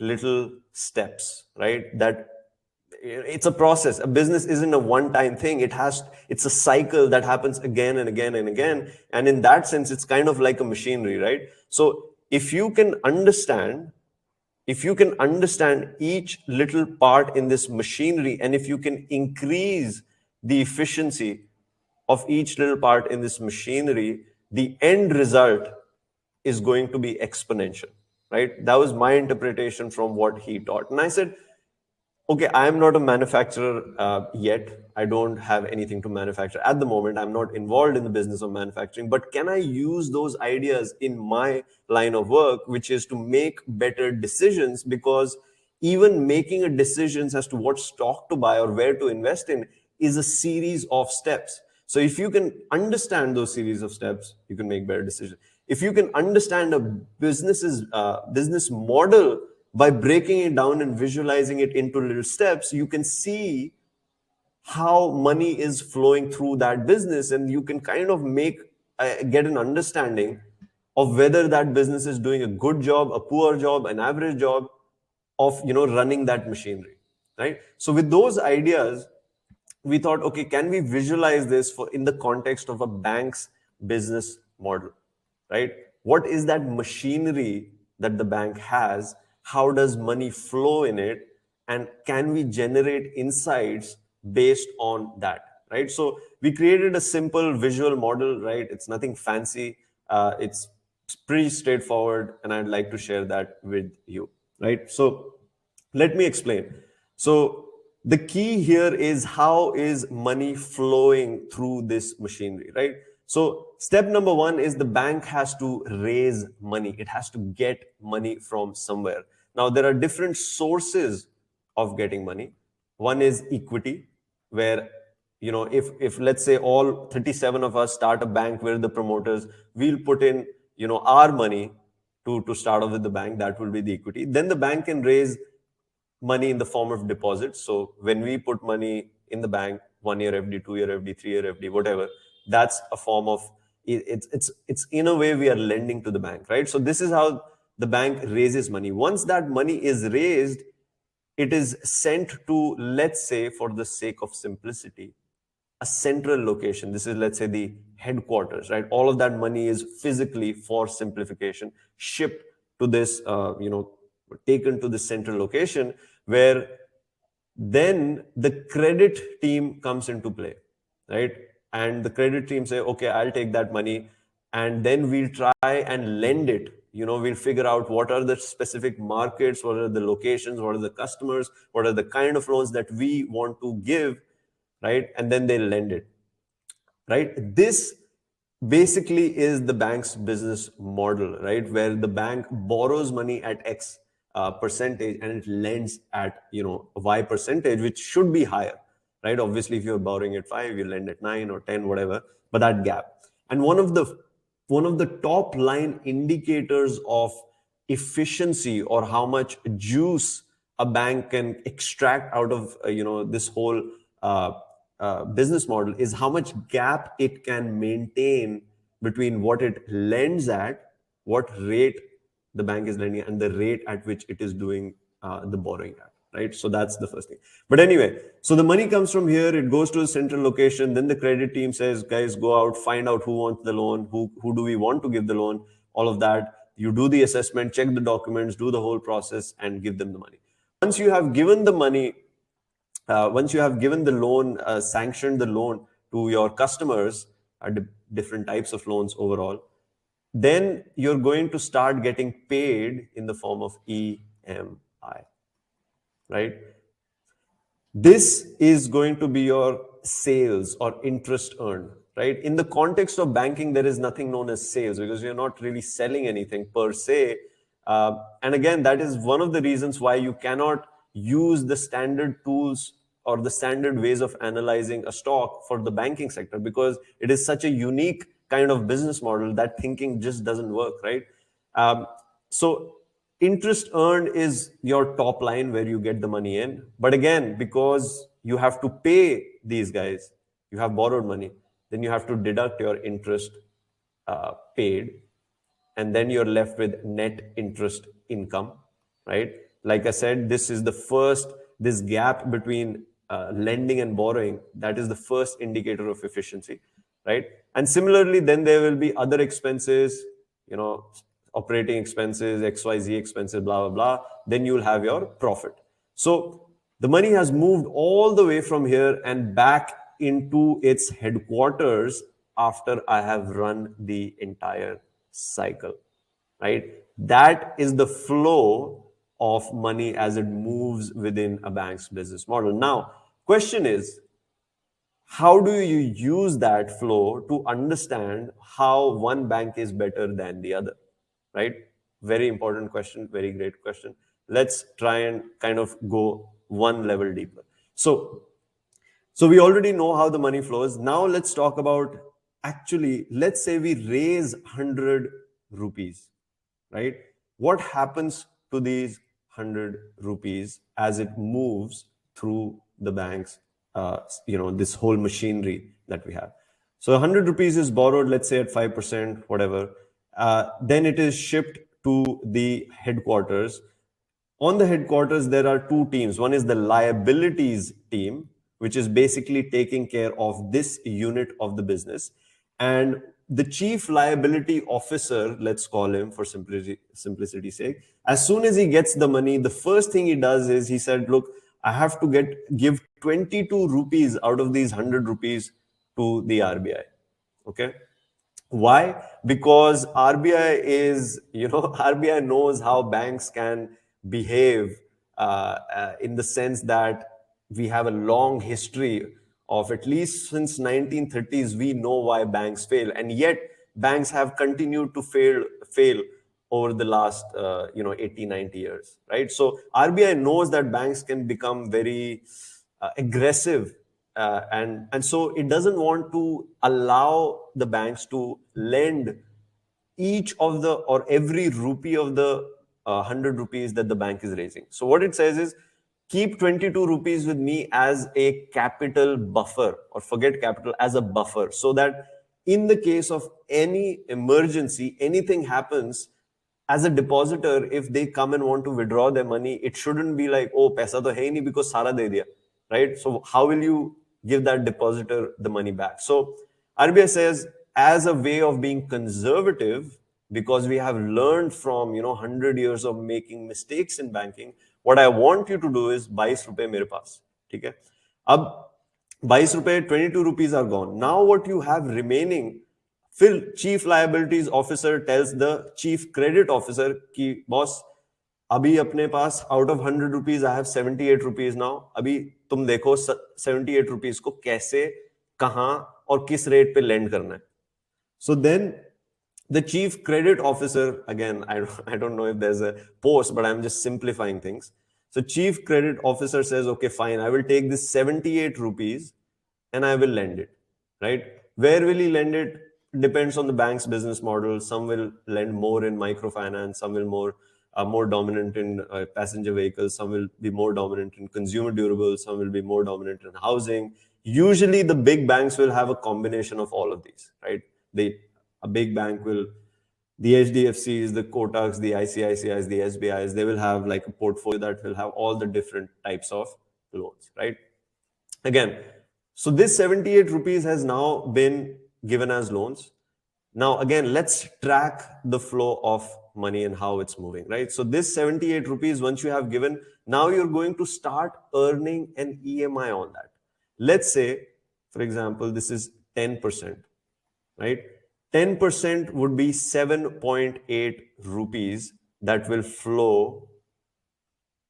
little steps, right? That it's a process. A business isn't a one-time thing. It's a cycle that happens again and again and again. And in that sense, it's kind of like a machinery, right? So if you can understand each little part in this machinery, and if you can increase the efficiency of each little part in this machinery, the end result is going to be exponential, right? That was my interpretation from what he taught. And I said, okay, I am not a manufacturer yet. I don't have anything to manufacture at the moment. I'm not involved in the business of manufacturing, but can I use those ideas in my line of work, which is to make better decisions? Because even making a decisions as to what stock to buy or where to invest in is a series of steps. So if you can understand those series of steps, you can make better decisions. If you can understand a business model by breaking it down and visualizing it into little steps, you can see how money is flowing through that business, and you can kind of get an understanding of whether that business is doing a good job, a poor job, an average job of running that machinery, right? So with those ideas, we thought, okay, can we visualize this for in the context of a bank's business model, right? What is that machinery that the bank has? How does money flow in it? And can we generate insights based on that, right? So we created a simple visual model, right? It's nothing fancy. It's pretty straightforward, and I'd like to share that with you, right? So let me explain. So the key here is, how is money flowing through this machinery, right? So step number one is the bank has to raise money. It has to get money from somewhere. Now, there are different sources of getting money. One is equity, where if let's say all 37 of us start a bank, where the promoters, we'll put in our money to start off with the bank. That will be the equity. Then the bank can raise money in the form of deposits. So when we put money in the bank, 1 year FD, 2 year FD, 3 year FD, whatever, that's a form of it's in a way we are lending to the bank, right? So this is how the bank raises money. Once that money is raised, it is sent to, let's say, for the sake of simplicity, a central location. This is, let's say, the headquarters, right? All of that money is physically, for simplification, shipped to this, taken to the central location, where then the credit team comes into play, right? And the credit team say, okay, I'll take that money, and then we'll try and lend it. We'll figure out what are the specific markets, what are the locations, what are the customers, what are the kind of loans that we want to give, right? And then they'll lend it, right? This basically is the bank's business model, right? Where the bank borrows money at X percentage and it lends at Y percentage, which should be higher, right? Obviously, if you're borrowing at 5, you lend at 9 or 10, whatever, but that gap. And one of the top line indicators of efficiency, or how much juice a bank can extract out of this whole business model, is how much gap it can maintain between what it lends at, what rate the bank is lending, and the rate at which it is doing the borrowing at, right? So that's the first thing. But anyway, so the money comes from here, it goes to a central location, then the credit team says, guys, go out, find out who wants the loan, who do we want to give the loan, all of that. You do the assessment, check the documents, do the whole process, and give them the money. Once you have given the money, once you have given the loan, sanctioned the loan to your customers, different types of loans overall, then you're going to start getting paid in the form of EMI, right? This is going to be your sales or interest earned, right? In the context of banking, there is nothing known as sales, because you're not really selling anything per se. And again, that is one of the reasons why you cannot use the standard tools or the standard ways of analyzing a stock for the banking sector, because it is such a unique kind of business model that thinking just doesn't work, right? So interest earned is your top line where you get the money in. But again, because you have to pay these guys, you have borrowed money, then you have to deduct your interest paid, and then you're left with net interest income, right? Like I said, this gap between lending and borrowing, that is the first indicator of efficiency, right? And similarly, then there will be other expenses, operating expenses, XYZ expenses, blah, blah, blah. Then you'll have your profit. So the money has moved all the way from here and back into its headquarters after I have run the entire cycle, right? That is the flow of money as it moves within a bank's business model. Now, question is, how do you use that flow to understand how one bank is better than the other, right? Very important question, very great question. Let's try and kind of go one level deeper. So we already know how the money flows. Now let's talk about, actually, let's say we raise 100 rupees, right? What happens to these 100 rupees as it moves through the bank's, this whole machinery that we have? So 100 rupees is borrowed, let's say at 5%, whatever. Then it is shipped to the headquarters. On the headquarters, there are two teams. One is the liabilities team, which is basically taking care of this unit of the business. And the chief liability officer, let's call him for simplicity's sake, as soon as he gets the money, the first thing he does is he said, look, I have to give 22 rupees out of these 100 rupees to the RBI. Okay. Why? Because RBI is, RBI knows how banks can behave in the sense that we have a long history of, at least since 1930s, we know why banks fail. And yet banks have continued to fail over the last 80, 90 years, right? So RBI knows that banks can become very aggressive, and so it doesn't want to allow the banks to lend each of the, or every rupee of the 100 rupees that the bank is raising. So what it says is, keep 22 rupees with me as a capital buffer, or forget capital, as a buffer, so that in the case of any emergency, anything happens, as a depositor, if they come and want to withdraw their money, it shouldn't be like, oh, paisa to hai nahi because sara de diya, right? So how will you give that depositor the money back? So RBI says, as a way of being conservative, because we have learned from 100 years of making mistakes in banking, what I want you to do is 22 रुपए मेरे पास, ठीक है? अब 22 रुपए, 22 rupees are gone. Now what you have remaining, फिर chief liabilities officer tells the chief credit officer कि boss, अभी अपने पास out of 100 rupees I have 78 rupees now. अभी तुम देखो 78 rupees को कैसे, कहां और किस रेट पे lend करना है. So then the chief credit officer, again, I don't know if there's a post, but I'm just simplifying things. So chief credit officer says, okay, fine, I will take this 78 rupees and I will lend it, right? Where will he lend it? Depends on the bank's business model. Some will lend more in microfinance, some will more dominant in passenger vehicles, some will be more dominant in consumer durables, some will be more dominant in housing. Usually the big banks will have a combination of all of these, right? A big bank will, the HDFCs, the Kotaks, the ICICIs, the SBIs, they will have like a portfolio that will have all the different types of loans, right? Again, so this 78 rupees has now been given as loans. Now, again, let's track the flow of money and how it's moving, right? So this 78 rupees, once you have given, now you're going to start earning an EMI on that. Let's say, for example, this is 10%, right? 10% would be 7.8 rupees that will flow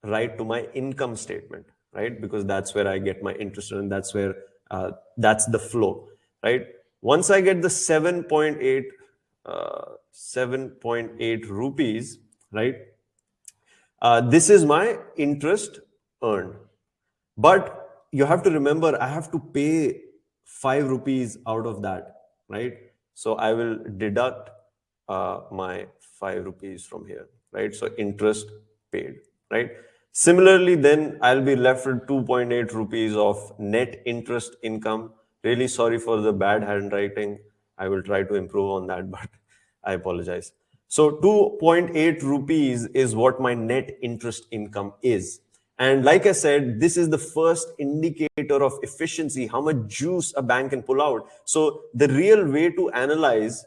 right to my income statement, right? Because that's where I get my interest and that's where, that's the flow, right? Once I get the 7.8 rupees, right? This is my interest earned. But you have to remember, I have to pay 5 rupees out of that, right? So I will deduct my 5 rupees from here, right? So interest paid, right? Similarly, then I'll be left with 2.8 rupees of net interest income. Really sorry for the bad handwriting. I will try to improve on that, but I apologize. So 2.8 rupees is what my net interest income is. And like I said, this is the first indicator of efficiency, how much juice a bank can pull out. So the real way to analyze,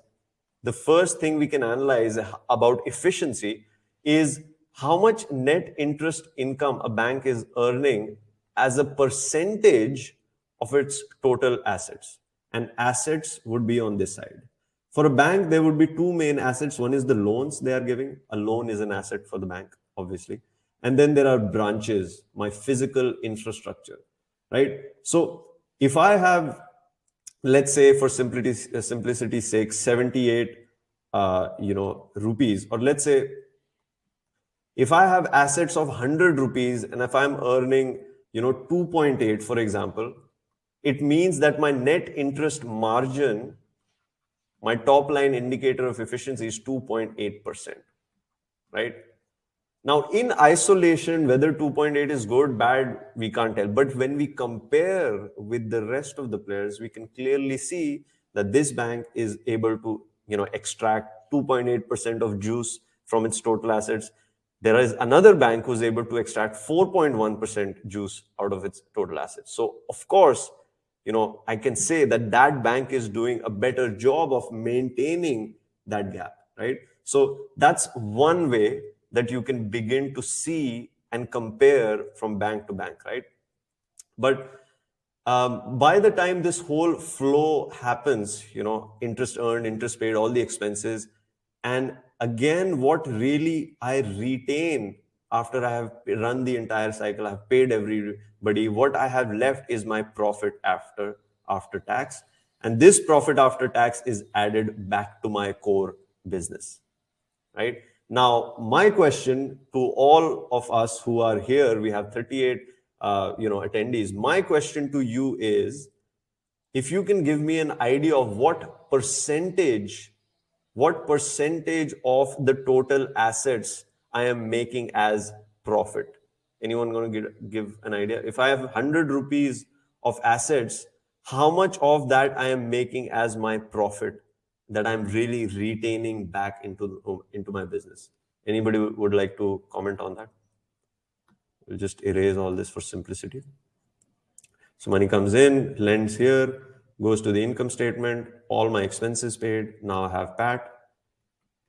the first thing we can analyze about efficiency is how much net interest income a bank is earning as a percentage of its total assets. And assets would be on this side. For a bank, there would be two main assets. One is the loans they are giving. A loan is an asset for the bank, obviously. And then there are branches, my physical infrastructure, right? So if I have, let's say for simplicity's sake, 78 rupees, or let's say if I have assets of 100 rupees and if I'm earning 2.8, for example, it means that my net interest margin, my top line indicator of efficiency is 2.8%, right? Now, in isolation, whether 2.8 is good, bad, we can't tell. But when we compare with the rest of the players, we can clearly see that this bank is able to, extract 2.8% of juice from its total assets. There is another bank who's able to extract 4.1% juice out of its total assets. So, of course, I can say that that bank is doing a better job of maintaining that gap, right? So that's one way that you can begin to see and compare from bank to bank, right? But by the time this whole flow happens, interest earned, interest paid, all the expenses, and again, what really I retain after I have run the entire cycle, I've paid everybody, what I have left is my profit after tax. And this profit after tax is added back to my core business, right? Now, my question to all of us who are here, we have 38 attendees. My question to you is, if you can give me an idea of what percentage of the total assets I am making as profit. Anyone going to give an idea? If I have 100 rupees of assets, how much of that I am making as my profit that I'm really retaining back into my business? Anybody would like to comment on that? We'll just erase all this for simplicity. So money comes in, lends here, goes to the income statement, all my expenses paid. Now I have PAT.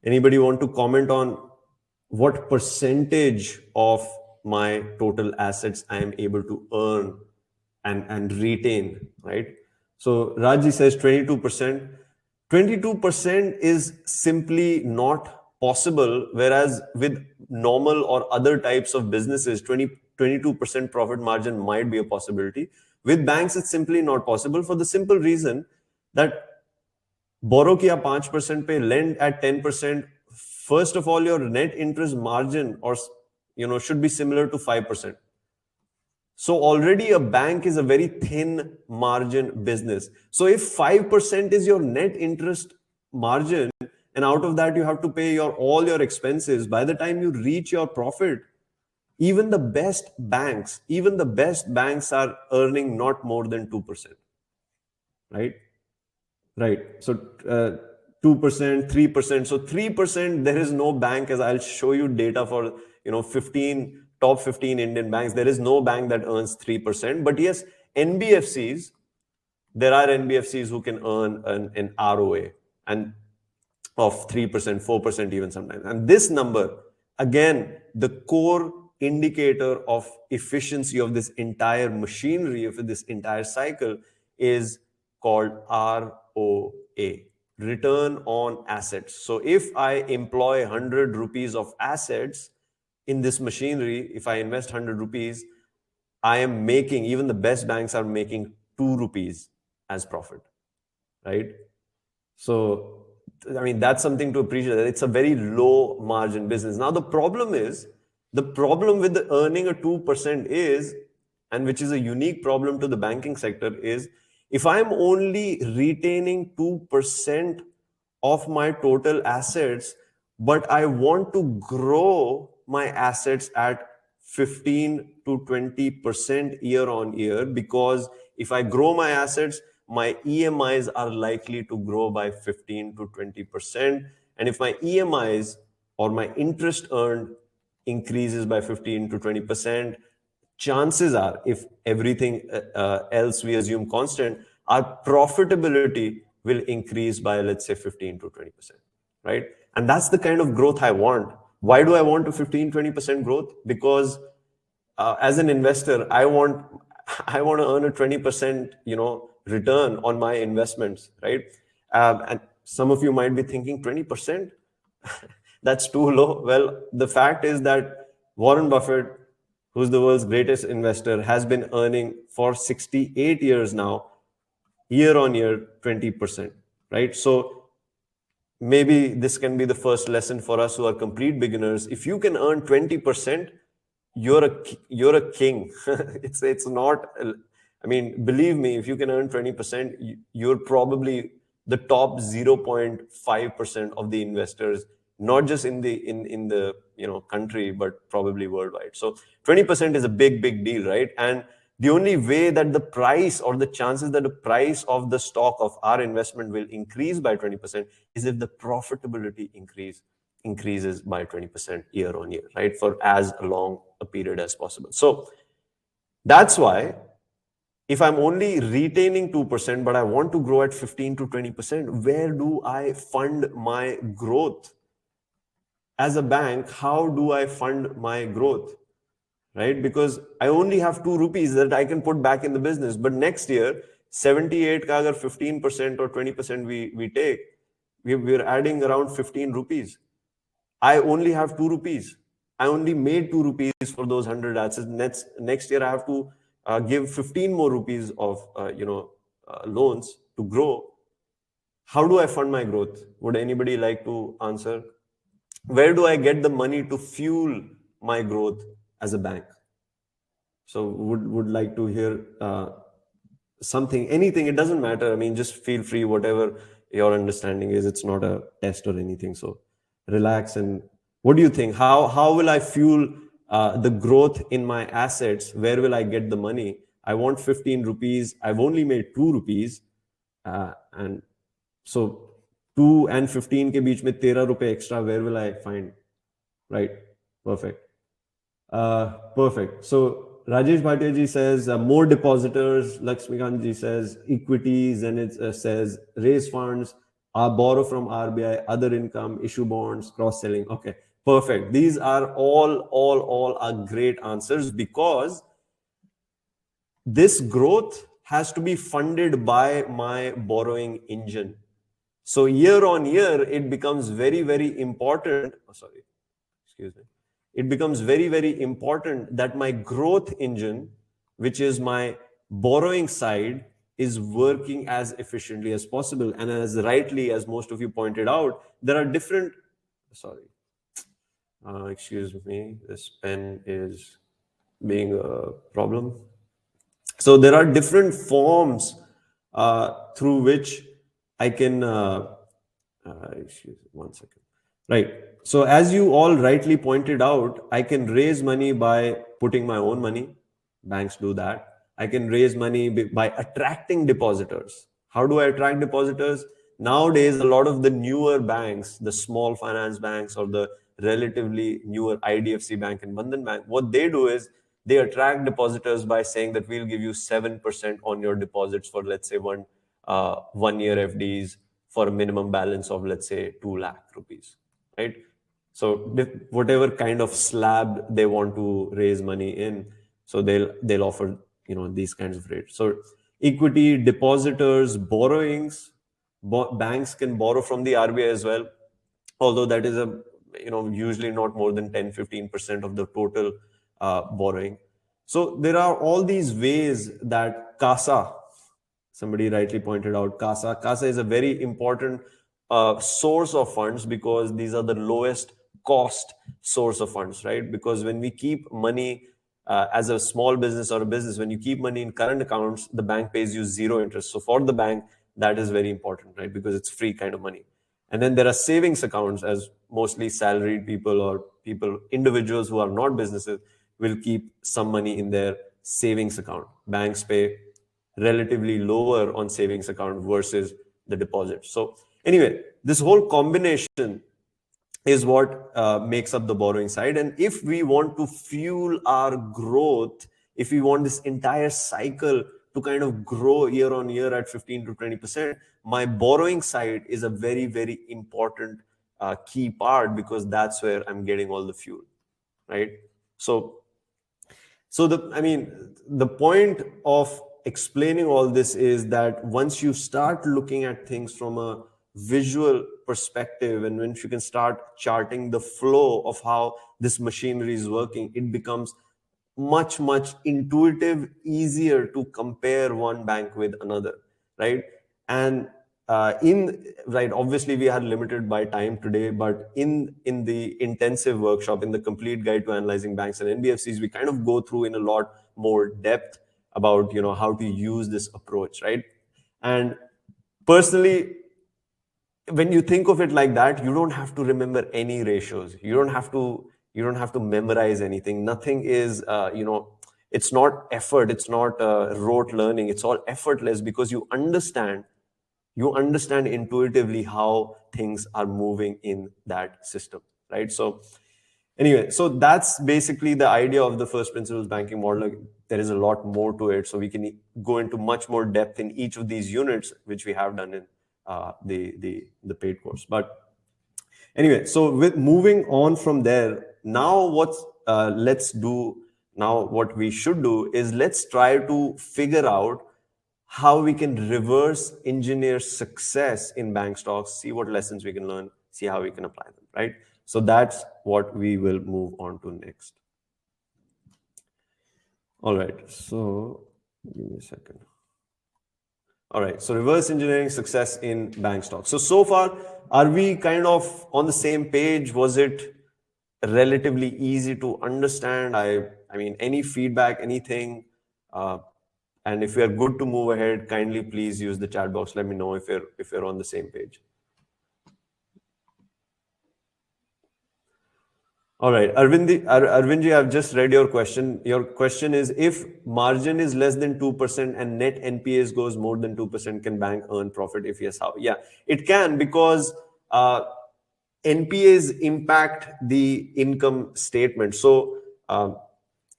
Anybody want to comment on what percentage of my total assets I am able to earn and retain, right? So Raji says 22%. 22% is simply not possible, whereas with normal or other types of businesses, 22% profit margin might be a possibility. With banks, it's simply not possible for the simple reason that borrow kiya 5% pe, lend at 10%. First of all, your net interest margin or should be similar to 5%. So already a bank is a very thin margin business. So if 5% is your net interest margin, and out of that you have to pay all your expenses, by the time you reach your profit, even the best banks are earning not more than 2%. Right? Right. So 2%, 3%. So 3%, there is no bank, as I'll show you data for top 15 Indian banks. There is no bank that earns 3%. But yes, NBFCs, there are NBFCs who can earn an ROA and of 3%, 4% even sometimes. And this number, again, the core indicator of efficiency of this entire machinery, of this entire cycle, is called ROA, return on assets. So if I employ 100 rupees of assets in this machinery, if I invest 100 rupees, I am making, even the best banks are making 2 rupees as profit, right? So, I mean, that's something to appreciate. It's a very low margin business. Now, the problem with the earning a 2% is, and which is a unique problem to the banking sector, is if I'm only retaining 2% of my total assets, but I want to grow my assets at 15 to 20% year on year, because if I grow my assets, my EMIs are likely to grow by 15 to 20%. And if my EMIs or my interest earned increases by 15 to 20%, chances are, if everything else we assume constant, our profitability will increase by, let's say, 15 to 20%, right? And that's the kind of growth I want. Why do I want a 15, 20% growth? Because as an investor, I want to earn a 20%, return on my investments, right? And some of you might be thinking 20%, that's too low. Well, the fact is that Warren Buffett, who's the world's greatest investor, has been earning for 68 years now, year on year, 20%, right? So maybe this can be the first lesson for us who are complete beginners. If you can earn 20%, you're a king. It's not, I mean, believe me, if you can earn 20%, you're probably the top 0.5% of the investors, not just in the country, but probably worldwide. So 20% is a big deal, right? And the only way that the price, or the chances that the price of the stock of our investment will increase by 20% is if the profitability increases by 20% year on year, right? For as long a period as possible. So that's why if I'm only retaining 2%, but I want to grow at 15 to 20%, where do I fund my growth? As a bank, how do I fund my growth? Right? Because I only have 2 rupees that I can put back in the business. But next year, 78 ka agar 15% or 20% we take, we're adding around 15 rupees. I only have 2 rupees. I only made 2 rupees for those 100 assets. Next year, I have to give 15 more rupees of loans to grow. How do I fund my growth? Would anybody like to answer? Where do I get the money to fuel my growth as a bank? So would like to hear something, anything, it doesn't matter. I mean, just feel free, whatever your understanding is. It's not a test or anything. So relax. And what do you think? How will I fuel the growth in my assets? Where will I get the money? I want 15 rupees. I've only made 2 rupees. And so 2 and 15 ke beech mein 13 rupees extra, where will I find? right? Perfect. Perfect. So Rajesh Bhatia ji says more depositors. Lakshmikant ji says equities, and it says raise funds, borrow from RBI, other income, issue bonds, cross selling. Okay, perfect. These are all are great answers, because this growth has to be funded by my borrowing engine. So year on year, it becomes very important. Oh, sorry, excuse me. It becomes very important that my growth engine, which is my borrowing side, is working as efficiently as possible. And as rightly as most of you pointed out, there are different, sorry, excuse me, this pen is being a problem. So there are different forms through which I can, excuse me, 1 second. Right. So as you all rightly pointed out, I can raise money by putting my own money. Banks do that. I can raise money by attracting depositors. How do I attract depositors? Nowadays, a lot of the newer banks, the small finance banks or the relatively newer IDFC Bank and Bandhan Bank, what they do is they attract depositors by saying that we'll give you 7% on your deposits for, let's say, 1 year FDs for a minimum balance of, let's say, 2 lakh rupees, right? So whatever kind of slab they want to raise money in, so they'll offer these kinds of rates. So equity, depositors, borrowings, banks can borrow from the RBI as well, although that is usually not more than 10-15% of the total borrowing. So there are all these ways that CASA, somebody rightly pointed out, CASA is a very important source of funds, because these are the lowest cost source of funds, right? Because when we keep money as a small business or a business, when you keep money in current accounts, the bank pays you 0 interest. So for the bank, that is very important, right? Because it's free kind of money. And then there are savings accounts, as mostly salaried people or individuals who are not businesses will keep some money in their savings account. Banks pay relatively lower on savings account versus the deposit. So anyway, this whole combination is what makes up the borrowing side. And if we want to fuel our growth, if we want this entire cycle to kind of grow year on year at 15 to 20%, my borrowing side is a very important key part, because that's where I'm getting all the fuel, right? So the point of explaining all this is that once you start looking at things from a visual perspective, and when you can start charting the flow of how this machinery is working, it becomes much intuitive, easier to compare one bank with another, right? And obviously we are limited by time today, but in the intensive workshop, in the complete guide to analyzing banks and NBFCs, we kind of go through in a lot more depth about how to use this approach, right? And personally, when you think of it like that, you don't have to remember any ratios. You don't have to memorize anything. Nothing is it's not effort, it's not rote learning, it's all effortless, because you understand intuitively how things are moving in that system, right? So anyway, so that's basically the idea of the first principles banking model. There is a lot more to it, so we can go into much more depth in each of these units, which we have done in the paid course. But anyway, so with moving on from there, now what we should do is let's try to figure out how we can reverse engineer success in bank stocks, see what lessons we can learn, see how we can apply them, right? So that's what we will move on to next. All right, so give me a second. All right, so reverse engineering success in bank stocks. So far, are we kind of on the same page? Was it relatively easy to understand? I mean, any feedback, anything? And if we are good to move ahead, kindly please use the chat box. Let me know if you're on the same page. All right, Arvindji, I've just read your question. Your question is, if margin is less than 2% and net NPAs goes more than 2%, can bank earn profit? If yes, how? Yeah, it can, because NPAs impact the income statement. So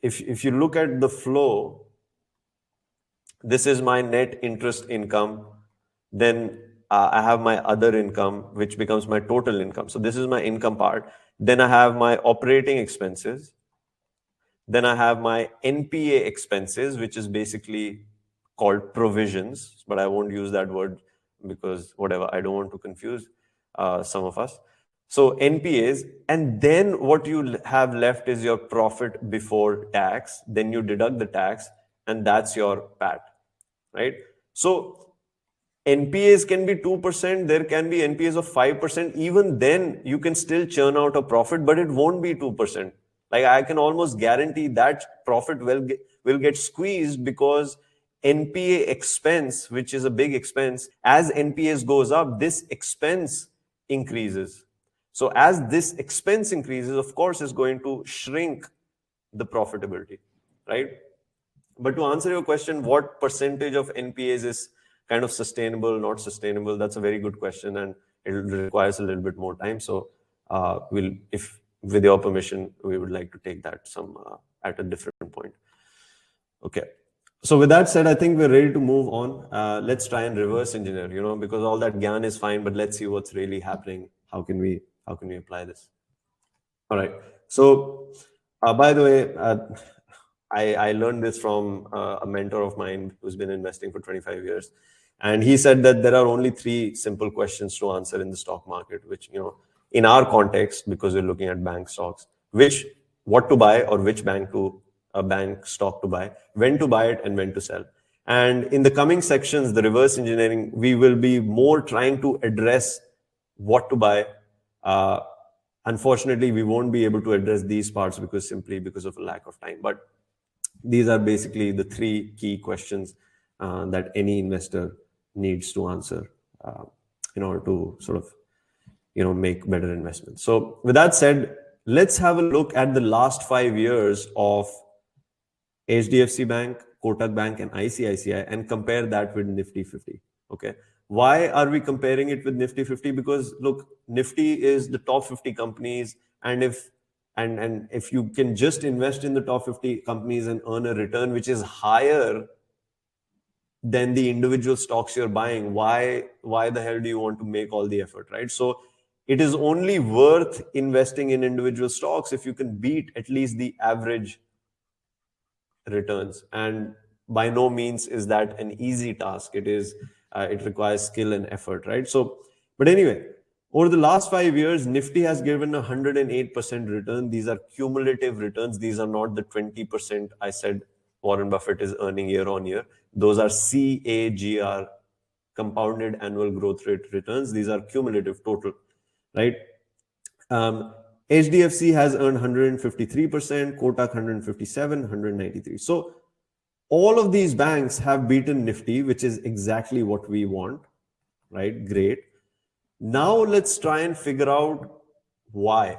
if you look at the flow, this is my net interest income. Then I have my other income, which becomes my total income. So this is my income part. Then I have my operating expenses. Then I have my NPA expenses, which is basically called provisions, but I won't use that word because whatever, I don't want to confuse some of us. So NPAs, and then what you have left is your profit before tax. Then you deduct the tax, and that's your PAT, right? So NPAs can be 2%, there can be NPAs of 5%. Even then, you can still churn out a profit, but it won't be 2%. Like I can almost guarantee that profit will get squeezed because NPA expense, which is a big expense, as NPAs goes up, this expense increases. So as this expense increases, of course, it's going to shrink the profitability, right? But to answer your question, what percentage of NPAs is kind of sustainable, not sustainable? That's a very good question, and it requires a little bit more time. So we'll, if with your permission, we would like to take that some at a different point. Okay. So with that said, I think we're ready to move on. Let's try and reverse engineer, because all that gyan is fine, but let's see what's really happening. How can we apply this? All right. So by the way, I learned this from a mentor of mine who's been investing for 25 years. And he said that there are only 3 simple questions to answer in the stock market, which, in our context, because we're looking at bank stocks, what to buy or which bank stock to buy, when to buy it and when to sell. And in the coming sections, the reverse engineering, we will be more trying to address what to buy. Unfortunately, we won't be able to address these parts because of a lack of time. But these are basically the 3 key questions that any investor needs to answer in order to sort of, make better investments. So with that said, let's have a look at the last 5 years of HDFC Bank, Kotak Bank, and ICICI and compare that with Nifty 50. Okay. Why are we comparing it with Nifty 50? Because look, Nifty is the top 50 companies, and if you can just invest in the top 50 companies and earn a return which is higher than the individual stocks you're buying, why the hell do you want to make all the effort, right? So it is only worth investing in individual stocks if you can beat at least the average returns. And by no means is that an easy task. It requires skill and effort, right? So, but anyway, over the last 5 years, Nifty has given 108% return. These are cumulative returns. These are not the 20% I said Warren Buffett is earning year on year. Those are CAGR, compounded annual growth rate returns. These are cumulative total, right? HDFC has earned 153%, Kotak 157, 193. So all of these banks have beaten Nifty, which is exactly what we want, right? Great. Now let's try and figure out why.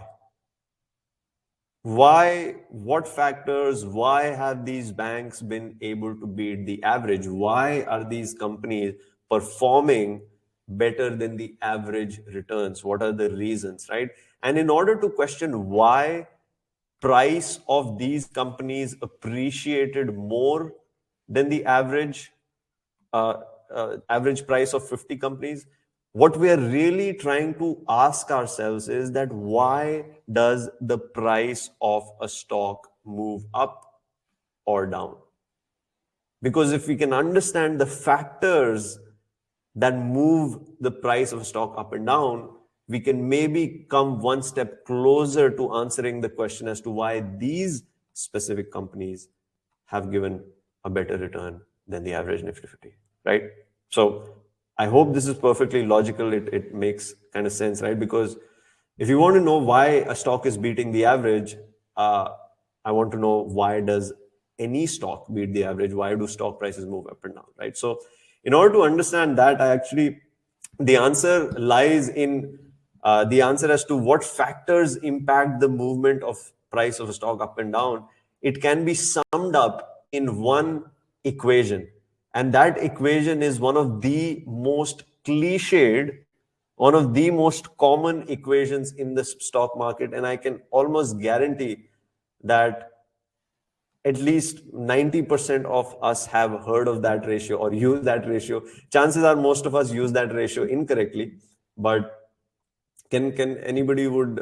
What factors, why have these banks been able to beat the average? Why are these companies performing better than the average returns? What are the reasons, right? And in order to question why price of these companies appreciated more than the average price of 50 companies, what we are really trying to ask ourselves is that why does the price of a stock move up or down? Because if we can understand the factors that move the price of a stock up and down, we can maybe come one step closer to answering the question as to why these specific companies have given a better return than the average Nifty 50, right? So I hope this is perfectly logical. It makes kind of sense, right? Because if you want to know why a stock is beating the average, I want to know why does any stock beat the average? Why do stock prices move up and down, right? So in order to understand that, the answer lies in the answer as to what factors impact the movement of price of a stock up and down. It can be summed up in one equation. And that equation is one of the most cliched one of the most common equations in the stock market, and I can almost guarantee that at least 90% of us have heard of that ratio or use that ratio. Chances are most of us use that ratio incorrectly, but can anybody would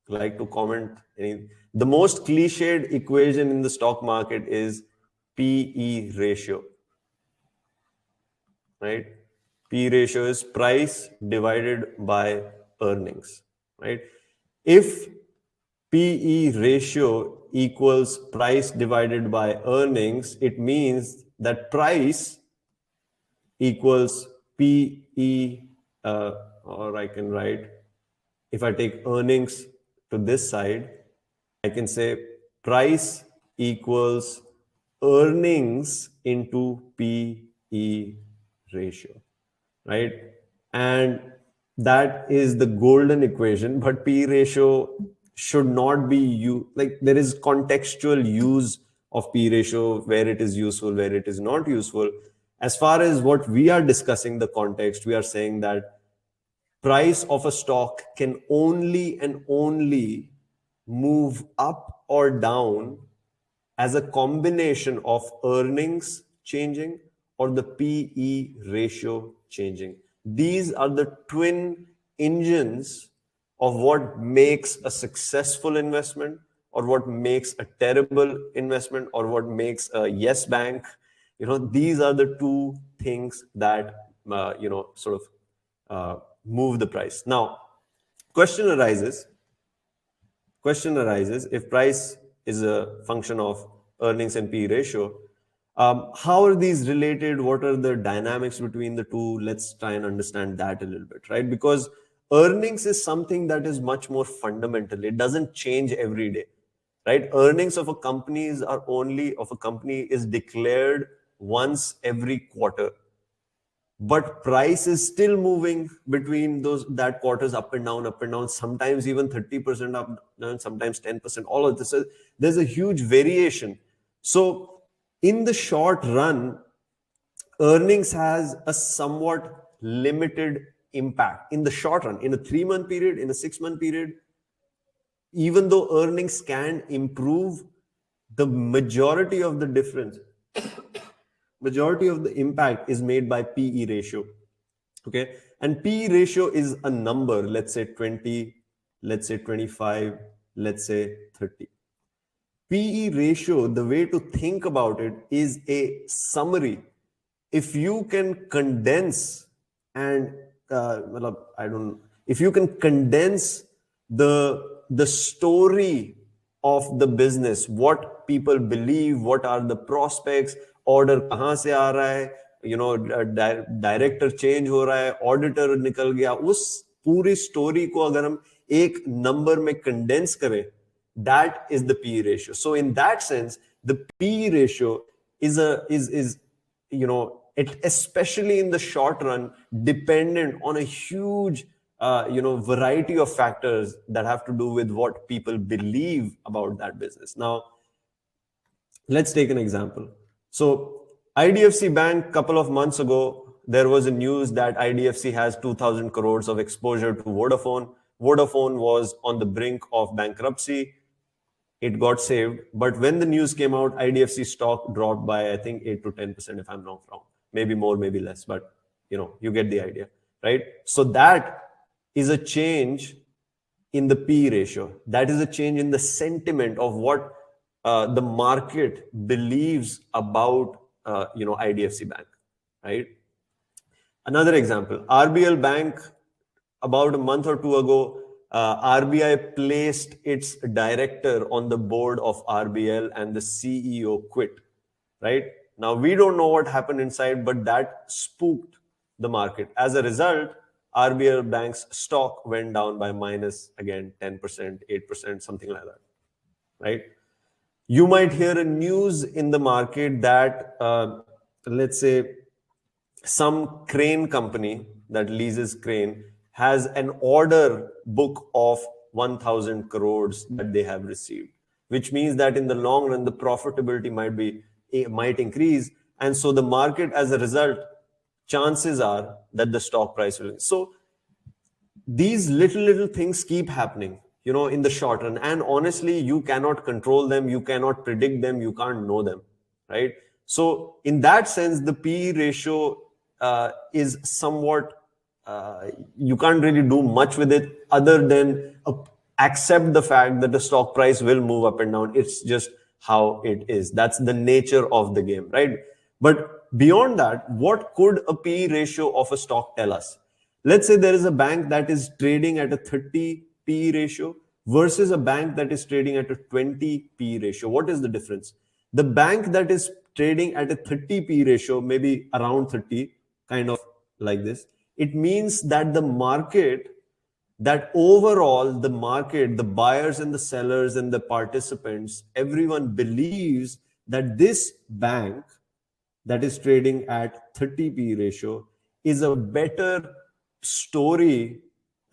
like to comment? The most cliched equation in the stock market is PE ratio, right? P ratio is price divided by earnings, right? If PE ratio equals price divided by earnings, it means that price equals PE, or I can write, if I take earnings to this side, I can say price equals earnings into PE ratio, right? And that is the golden equation, but P ratio should not be used. Like, there is contextual use of P ratio, where it is useful, where it is not useful. As far as what we are discussing, the context, we are saying that price of a stock can only and only move up or down as a combination of earnings changing or the PE ratio changing. These are the twin engines of what makes a successful investment or what makes a terrible investment or what makes a yes bank. These are the two things that, sort of move the price. Now, question arises if price is a function of earnings and P ratio, how are these related? What are the dynamics between the two? Let's try and understand that a little bit, right? Because earnings is something that is much more fundamental. It doesn't change every day, right? Earnings of a company is declared once every quarter, but price is still moving between that quarters up and down, sometimes even 30% up, sometimes 10%, all of this. There's a huge variation. So in the short run, earnings has a somewhat limited impact in the short run. In a 3-month period, in a 6-month period, even though earnings can improve, the majority of the difference, majority of the impact is made by PE ratio. Okay. And PE ratio is a number, let's say 20, let's say 25, let's say 30. PE ratio, the way to think about it is a summary. If you can condense if you can condense the story of the business, what people believe, what are the prospects, order kahan se aa raha hai, director change ho raha hai, auditor nikal gaya, us पूरी story को अगर हम एक number में condense करें, that is the PE ratio. So in that sense, the PE ratio is especially in the short run, dependent on a huge variety of factors that have to do with what people believe about that business. Now, let's take an example. So IDFC Bank, couple of months ago, there was a news that IDFC has 2,000 crores of exposure to Vodafone. Vodafone was on the brink of bankruptcy. It got saved. But when the news came out, IDFC stock dropped by, I think, 8 to 10%, if I'm not wrong. Maybe more, maybe less, but you get the idea, right? So that is a change in the P ratio. That is a change in the sentiment of what the market believes about IDFC Bank, right? Another example, RBL Bank, about a month or two ago, RBI placed its director on the board of RBL and the CEO quit, right? Now, we don't know what happened inside, but that spooked the market. As a result, RBL Bank's stock went down by minus, again, 10%, 8%, something like that, right? You might hear a news in the market that, let's say, some crane company that leases crane has an order book of 1,000 crores that they have received, which means that in the long run, the profitability might increase. And so the market, as a result, chances are that the stock price will. So these little things keep happening, in the short run, and honestly you cannot control them, you cannot predict them, you can't know them, right? So in that sense, the PE ratio is somewhat, you can't really do much with it other than accept the fact that the stock price will move up and down. It's just how it is. That's the nature of the game, right? But beyond that, what could a PE ratio of a stock tell us? Let's say there is a bank that is trading at a 30 PE ratio versus a bank that is trading at a 20 PE ratio. What is the difference? The bank that is trading at a 30 PE ratio, maybe around 30, kind of like this, it means that the market, that overall the market, the buyers and the sellers and the participants, everyone believes that this bank that is trading at 30 P ratio is a better story,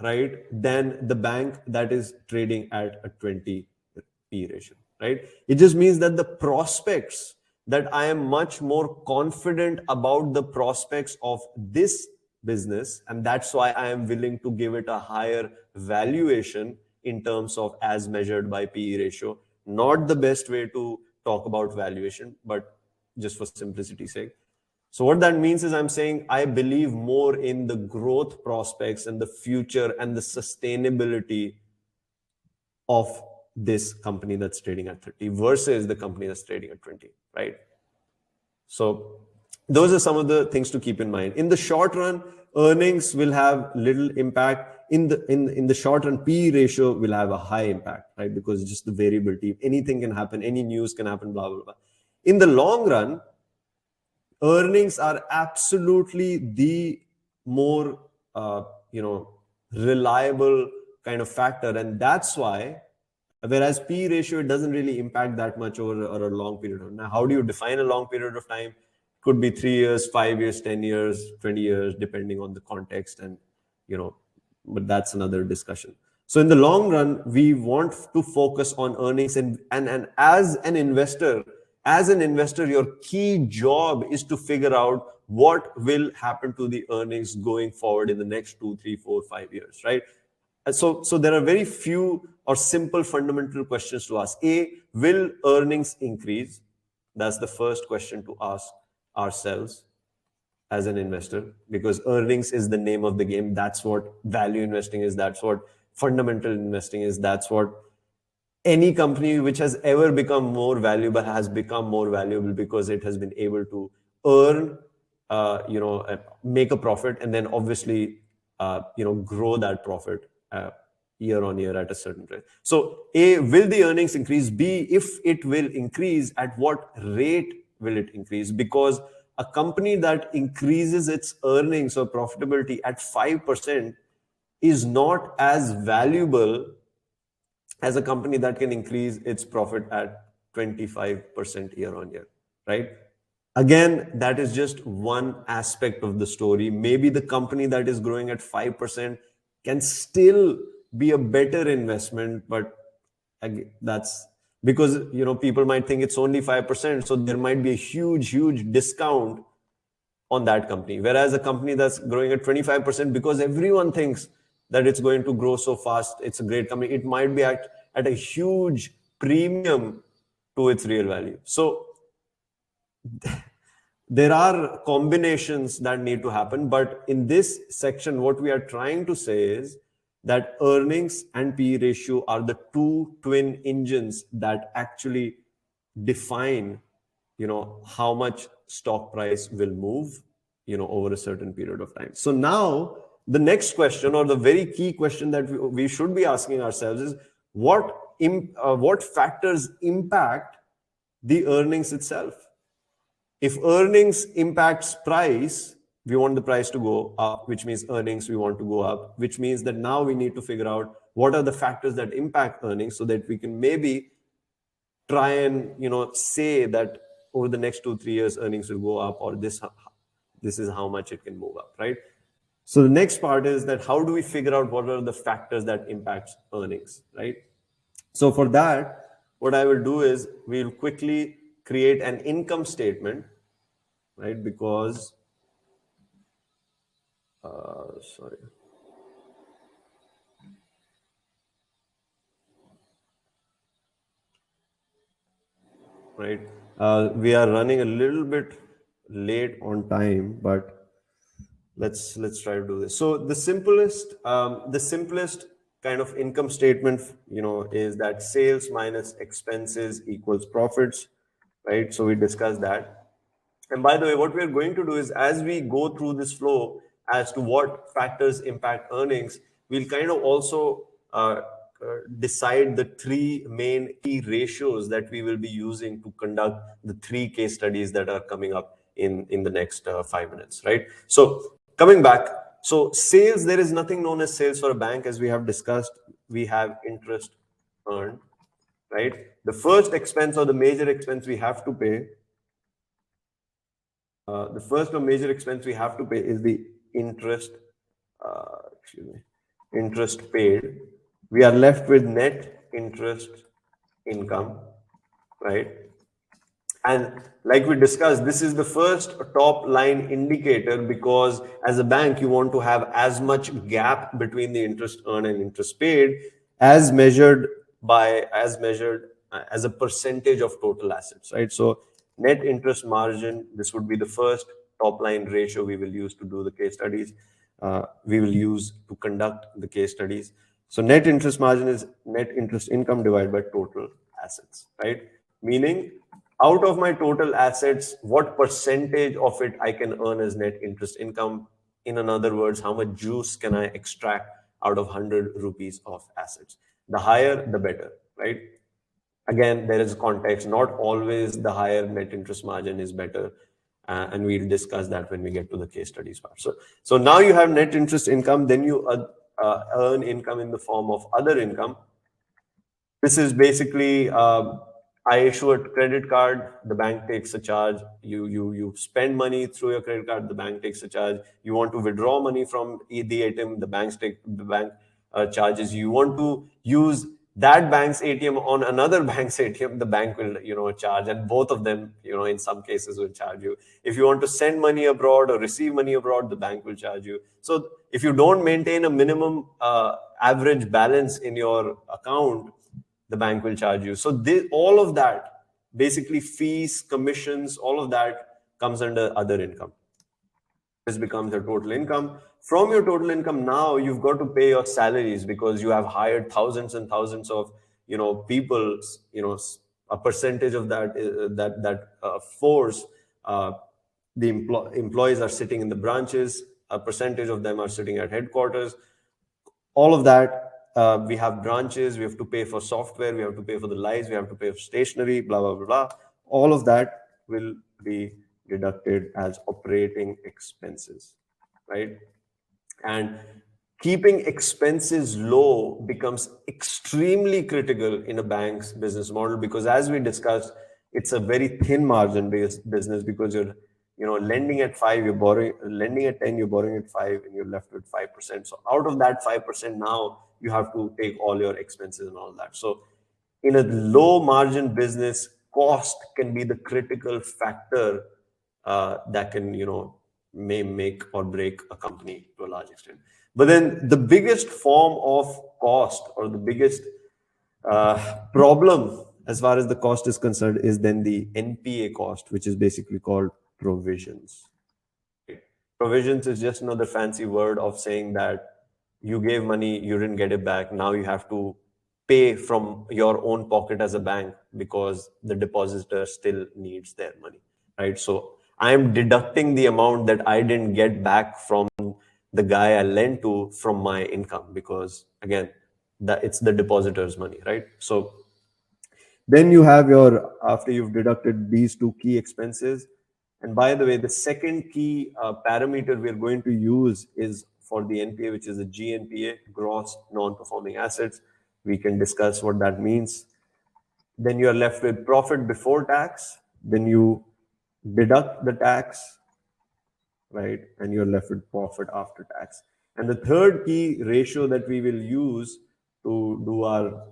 right, than the bank that is trading at a 20 P ratio, right? It just means that the prospects, that I am much more confident about the prospects of this business, and that's why I am willing to give it a higher valuation in terms of as measured by PE ratio. Not the best way to talk about valuation, but just for simplicity's sake. So what that means is I'm saying I believe more in the growth prospects and the future and the sustainability of this company that's trading at 30 versus the company that's trading at 20, right? So those are some of the things to keep in mind. In the short run, earnings will have little impact. In the short run, PE ratio will have a high impact, right? Because just the variability, anything can happen, any news can happen, blah, blah, blah. In the long run, earnings are absolutely the more, reliable kind of factor. And that's why, whereas P ratio, it doesn't really impact that much over a long period of time. Now, how do you define a long period of time? Could be 3 years, 5 years, 10 years, 20 years, depending on the context. And, but that's another discussion. So in the long run, we want to focus on earnings. And as an investor, your key job is to figure out what will happen to the earnings going forward in the next 2, 3, 4, 5 years, right? So there are very few or simple fundamental questions to ask. A, will earnings increase? That's the first question to ask ourselves as an investor, because earnings is the name of the game. That's what value investing is. That's what fundamental investing is. That's what any company which has ever become more valuable has become more valuable because it has been able to earn, make a profit, and then obviously, grow that profit year on year at a certain rate. So A, will the earnings increase? B, if it will increase, at what rate will it increase? Because a company that increases its earnings or profitability at 5% is not as valuable as a company that can increase its profit at 25% year on year, right? Again, that is just one aspect of the story. Maybe the company that is growing at 5% can still be a better investment, but that's because, people might think it's only 5%. So there might be a huge discount on that company. Whereas a company that's growing at 25%, because everyone thinks that it's going to grow so fast, it's a great company, it might be at a huge premium to its real value. So there are combinations that need to happen. But in this section, what we are trying to say is that earnings and PE ratio are the two twin engines that actually define, how much stock price will move, over a certain period of time. So now the next question, or the very key question that we should be asking ourselves, is what factors impact the earnings itself? If earnings impacts price, we want the price to go up, which means earnings we want to go up, which means that now we need to figure out what are the factors that impact earnings, so that we can maybe try and say that over the next 2-3 years earnings will go up, or this is how much it can move up, right? So the next part is that how do we figure out what are the factors that impact earnings, right? So for that, what I will do is we'll quickly create an income statement, right? Because, sorry. right? We are running a little bit late on time, but let's try to do this. So the simplest kind of income statement, is that sales minus expenses equals profits, right? So we discussed that. And by the way, what we're going to do is, as we go through this flow as to what factors impact earnings, we'll kind of also decide the three main key ratios that we will be using to conduct the three case studies that are coming up in the next 5 minutes, right? So coming back, so sales, there is nothing known as sales for a bank, as we have discussed. We have interest earned, right? The first expense or the major expense we have to pay, the first or major expense we have to pay is the interest, interest paid. We are left with net interest income, right? And like we discussed, this is the first top line indicator, because as a bank, you want to have as much gap between the interest earned and interest paid as measured as a percentage of total assets, right? So net interest margin, this would be the first top line ratio we will use to do the case studies. We will use to conduct the case studies. So net interest margin is net interest income divided by total assets, right? Meaning, out of my total assets, what percentage of it I can earn as net interest income? In other words, how much juice can I extract out of 100 rupees of assets? The higher, the better, right? Again, there is context. Not always the higher net interest margin is better. And we'll discuss that when we get to the case studies part. So now you have net interest income, then you earn income in the form of other income. This is basically, I issue a credit card, the bank takes a charge. You spend money through your credit card, the bank takes a charge. You want to withdraw money from the ATM, the bank charges. You want to use that bank's ATM on another bank's ATM, the bank will charge, and both of them in some cases will charge you. If you want to send money abroad or receive money abroad, the bank will charge you. So if you don't maintain a minimum average balance in your account, the bank will charge you. So all of that, basically fees, commissions, all of that comes under other income. This becomes your total income. From your total income, now you've got to pay your salaries, because you have hired thousands and thousands of people. A percentage of that force, the employees are sitting in the branches. A percentage of them are sitting at headquarters. All of that, we have branches, we have to pay for software, we have to pay for the lights, we have to pay for stationery, blah, blah, blah, blah. All of that will be deducted as operating expenses, right? And keeping expenses low becomes extremely critical in a bank's business model, because as we discussed, it's a very thin margin based business, because you're lending at 5, you're borrowing, lending at 10, you're borrowing at 5, and you're left with 5%. So out of that 5%, now you have to take all your expenses and all that. So in a low margin business, cost can be the critical factor that can may make or break a company to a large extent. But then the biggest form of cost, or the biggest problem as far as the cost is concerned, is then the NPA cost, which is basically called provisions. Provisions is just another fancy word of saying that you gave money, you didn't get it back. Now you have to pay from your own pocket as a bank, because the depositor still needs their money, right? So I am deducting the amount that I didn't get back from the guy I lent to from my income, because again, it's the depositor's money, right? So then you have after you've deducted these two key expenses. And by the way, the second key parameter we're going to use is for the NPA, which is the GNPA, gross non-performing assets. We can discuss what that means. Then you're left with profit before tax. Then you deduct the tax, right? And you're left with profit after tax. And the third key ratio that we will use to do our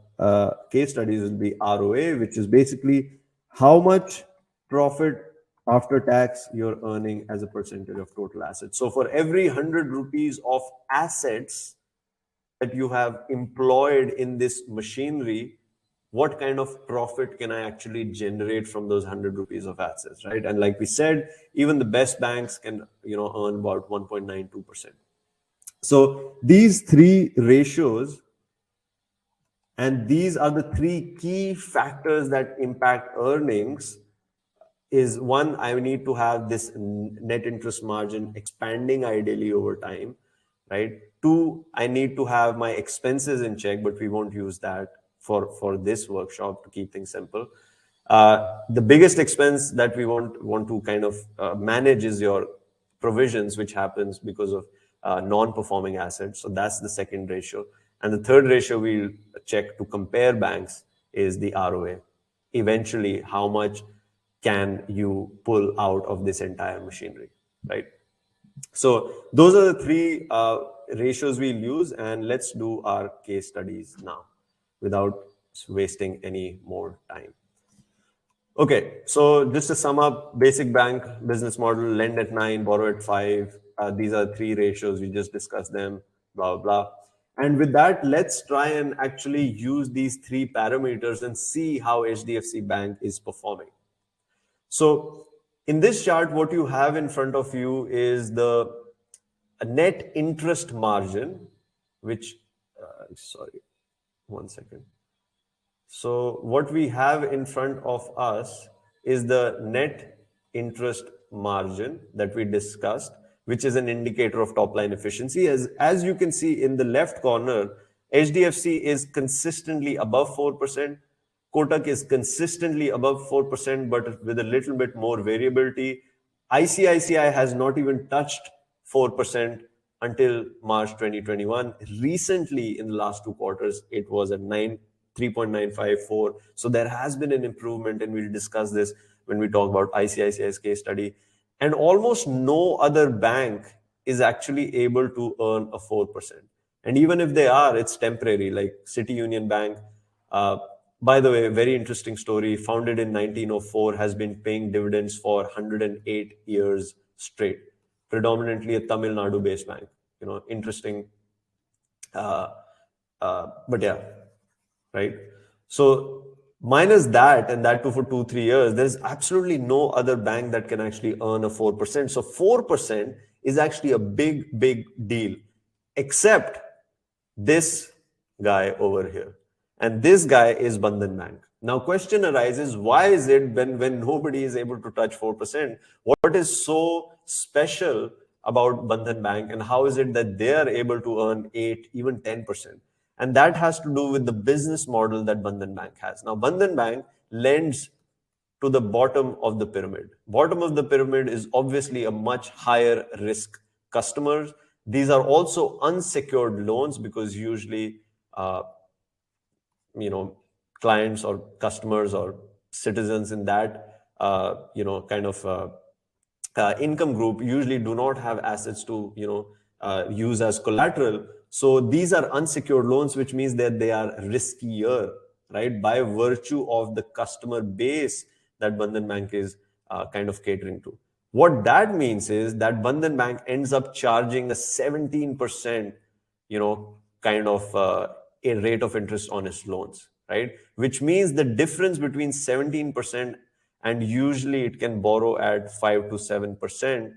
case studies will be ROA, which is basically how much profit after tax you're earning as a percentage of total assets. So for every 100 rupees of assets that you have employed in this machinery, what kind of profit can I actually generate from those 100 rupees of assets, right? And like we said, even the best banks can, earn about 1.92%. So these three ratios, and these are the three key factors that impact earnings, is one, I need to have this net interest margin expanding ideally over time, right? Two, I need to have my expenses in check, but we won't use that for this workshop to keep things simple. The biggest expense that we want to kind of manage is your provisions, which happens because of non-performing assets. So that's the second ratio. And the third ratio we'll check to compare banks is the ROA. Eventually, how much can you pull out of this entire machinery, right? So those are the three ratios we'll use, and let's do our case studies now without wasting any more time. Okay, so just to sum up, basic bank business model: lend at 9, borrow at 5. These are three ratios, we just discussed them, blah, blah. And with that, let's try and actually use these three parameters and see how HDFC Bank is performing. So in this chart, what you have in front of you is the net interest margin, which, sorry, one second. So what we have in front of us is the net interest margin that we discussed, which is an indicator of top line efficiency. As you can see in the left corner, HDFC is consistently above 4%. Kotak is consistently above 4%, but with a little bit more variability. ICICI has not even touched 4% until March 2021. Recently, in the last 2 quarters, it was at 3.954. So there has been an improvement, and we'll discuss this when we talk about ICICI's case study. And almost no other bank is actually able to earn a 4%. And even if they are, it's temporary, like City Union Bank. By the way, very interesting story. Founded in 1904, has been paying dividends for 108 years straight. Predominantly a Tamil Nadu-based bank. Interesting. But yeah, right? So minus that, and that too for 2-3 years, there's absolutely no other bank that can actually earn a 4%. So 4% is actually a big deal, except this guy over here. And this guy is Bandhan Bank. Now, question arises, why is it when nobody is able to touch 4%, what is so special about Bandhan Bank, and how is it that they are able to earn 8, even 10%? And that has to do with the business model that Bandhan Bank has. Now, Bandhan Bank lends to the bottom of the pyramid. Bottom of the pyramid is obviously a much higher risk customers. These are also unsecured loans, because usually, clients or customers or citizens in that, income group usually do not have assets to, use as collateral. So these are unsecured loans, which means that they are riskier, right? By virtue of the customer base that Bandhan Bank is kind of catering to. What that means is that Bandhan Bank ends up charging a 17%, kind of a rate of interest on its loans, right? Which means the difference between 17% and usually it can borrow at 5 to 7%.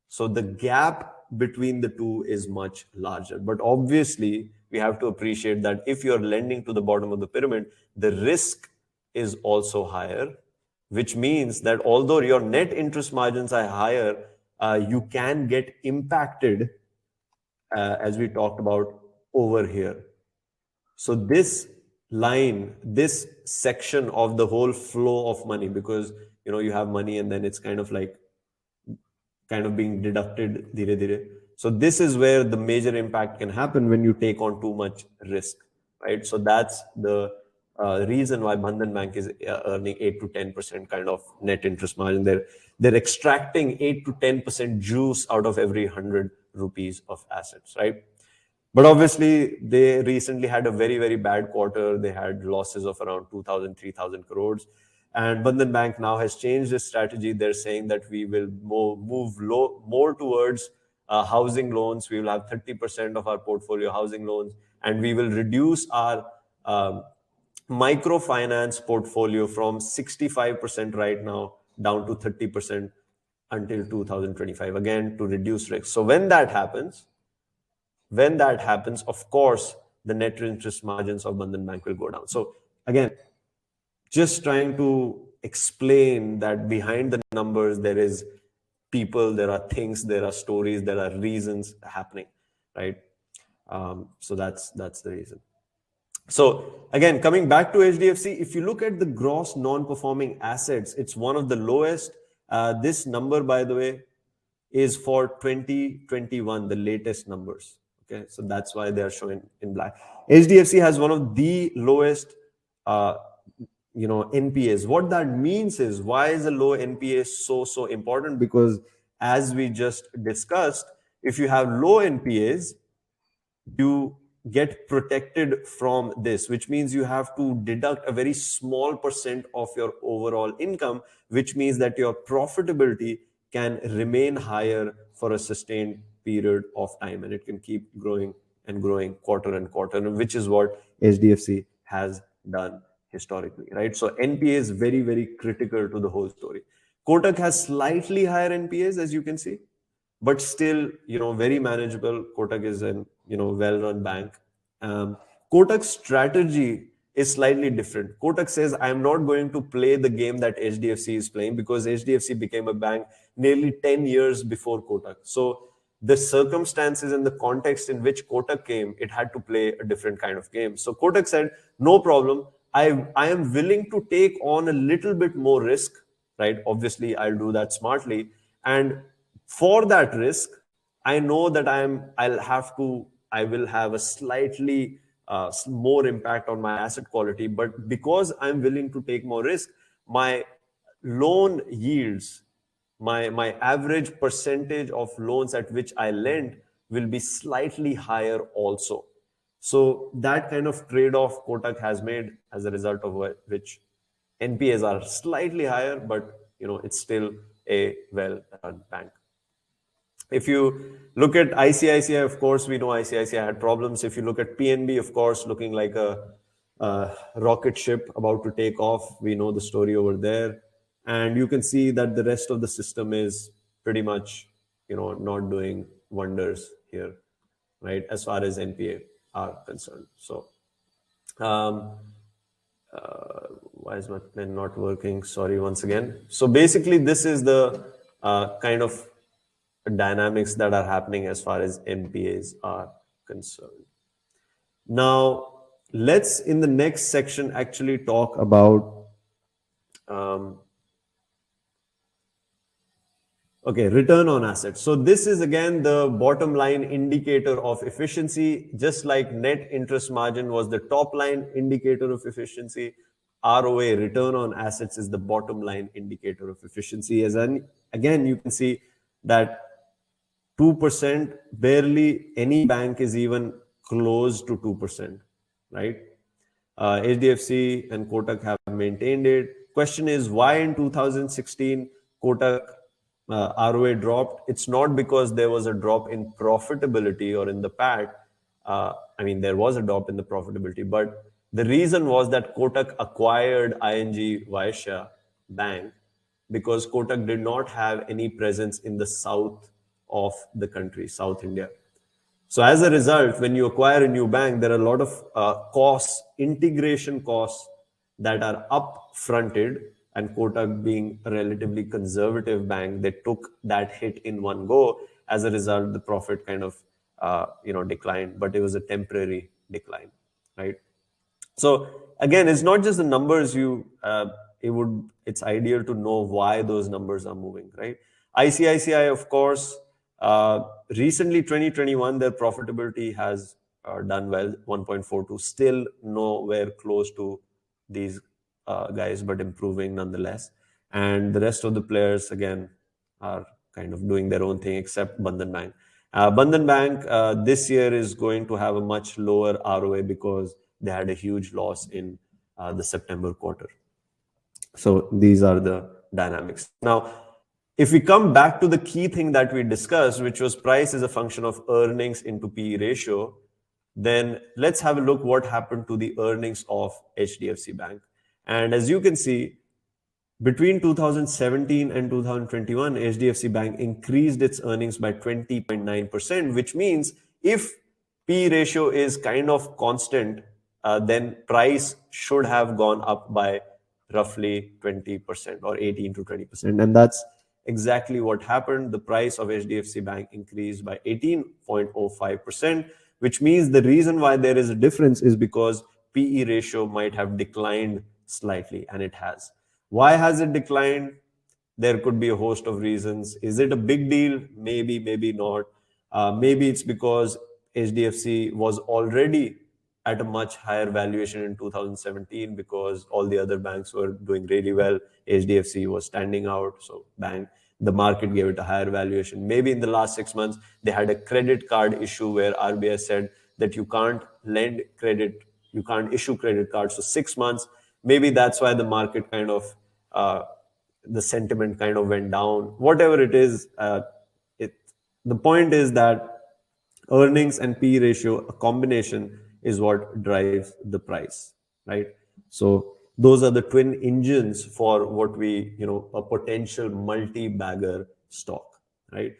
So the gap between the two is much larger. But obviously, we have to appreciate that if you're lending to the bottom of the pyramid, the risk is also higher, which means that although your net interest margins are higher, you can get impacted, as we talked about over here. So this line, this section of the whole flow of money, because you have money and then it's kind of being deducted dire dire. So this is where the major impact can happen when you take on too much risk, right? So that's the reason why Bandhan Bank is earning 8 to 10% kind of net interest margin. They're extracting 8 to 10% juice out of every 100 rupees of assets, right? But obviously, they recently had a very bad quarter. They had losses of around 2,000, 3,000 crores. And Bandhan Bank now has changed its strategy. They're saying that we will move more towards housing loans. We will have 30% of our portfolio housing loans, and we will reduce our microfinance portfolio from 65% right now down to 30% until 2025, again, to reduce risk. So when that happens, of course, the net interest margins of Bandhan Bank will go down. So again, just trying to explain that behind the numbers, there is people, there are things, there are stories, there are reasons happening, right? So that's the reason. So again, coming back to HDFC, if you look at the gross non-performing assets, it's one of the lowest. This number, by the way, is for 2021, the latest numbers. Okay, so that's why they are showing in black. HDFC has one of the lowest, NPAs. What that means is, why is a low NPA so important? Because as we just discussed, if you have low NPAs, you get protected from this, which means you have to deduct a very small percent of your overall income, which means that your profitability can remain higher for a sustained period of time, and it can keep growing and growing quarter and quarter, which is what HDFC has done historically, right? So NPA is very, very critical to the whole story. Kotak has slightly higher NPAs, as you can see, but still, very manageable. Kotak is an, well-run bank. Kotak's strategy is slightly different. Kotak says, I'm not going to play the game that HDFC is playing, because HDFC became a bank nearly 10 years before Kotak. So the circumstances and the context in which Kotak came, it had to play a different kind of game. So Kotak said, no problem. I am willing to take on a little bit more risk, right? Obviously, I'll do that smartly. And for that risk, I know that I will have a slightly more impact on my asset quality. But because I'm willing to take more risk, my loan yields, my average percentage of loans at which I lend will be slightly higher also. So that kind of trade-off Kotak has made, as a result of which NPAs are slightly higher, but it's still a well-run bank. If you look at ICICI, of course, we know ICICI had problems. If you look at PNB, of course, looking like a rocket ship about to take off, we know the story over there. And you can see that the rest of the system is pretty much, not doing wonders here, right, as far as NPA are concerned. So, why is my pen not working? Sorry, once again. So basically, this is the kind of dynamics that are happening as far as NPAs are concerned. Now, let's in the next section actually talk about return on assets. So this is again the bottom line indicator of efficiency. Just like net interest margin was the top line indicator of efficiency, ROA, return on assets, is the bottom line indicator of efficiency. As again, you can see that 2%, barely any bank is even close to 2%, right? HDFC and Kotak have maintained it. Question is, why in 2016 Kotak ROA dropped? It's not because there was a drop in profitability or in the PAT. There was a drop in the profitability, but the reason was that Kotak acquired ING Vysya Bank because Kotak did not have any presence in the south of the country, South India. So as a result, when you acquire a new bank, there are a lot of costs, integration costs that are up-fronted, and Kotak being a relatively conservative bank, they took that hit in one go. As a result, the profit kind of declined, but it was a temporary decline, right? So again, it's not just the numbers. It's ideal to know why those numbers are moving, right? ICICI, of course, recently 2021, their profitability has done well, 1.42, still nowhere close to these guys, but improving nonetheless. And the rest of the players, again, are kind of doing their own thing, except Bandhan Bank. Bandhan Bank this year is going to have a much lower ROA because they had a huge loss in the September quarter. So these are the dynamics. Now, if we come back to the key thing that we discussed, which was price is a function of earnings into PE ratio, then let's have a look what happened to the earnings of HDFC Bank. And as you can see, between 2017 and 2021, HDFC Bank increased its earnings by 20.9%, which means if P ratio is kind of constant, then price should have gone up by roughly 20% or 18 to 20%. And that's exactly what happened. The price of HDFC Bank increased by 18.05%, which means the reason why there is a difference is because PE ratio might have declined slightly, and it has. Why has it declined? There could be a host of reasons. Is it a big deal? Maybe, maybe not. Maybe it's because HDFC was already at a much higher valuation in 2017 because all the other banks were doing really well. HDFC was standing out, so the market gave it a higher valuation. Maybe in the last 6 months, they had a credit card issue where RBI said that you can't lend credit, you can't issue credit cards for 6 months. Maybe that's why the market kind of, the sentiment kind of went down. Whatever it is, the point is that earnings and P ratio, a combination, is what drives the price, right? So those are the twin engines for what we, a potential multi-bagger stock, right?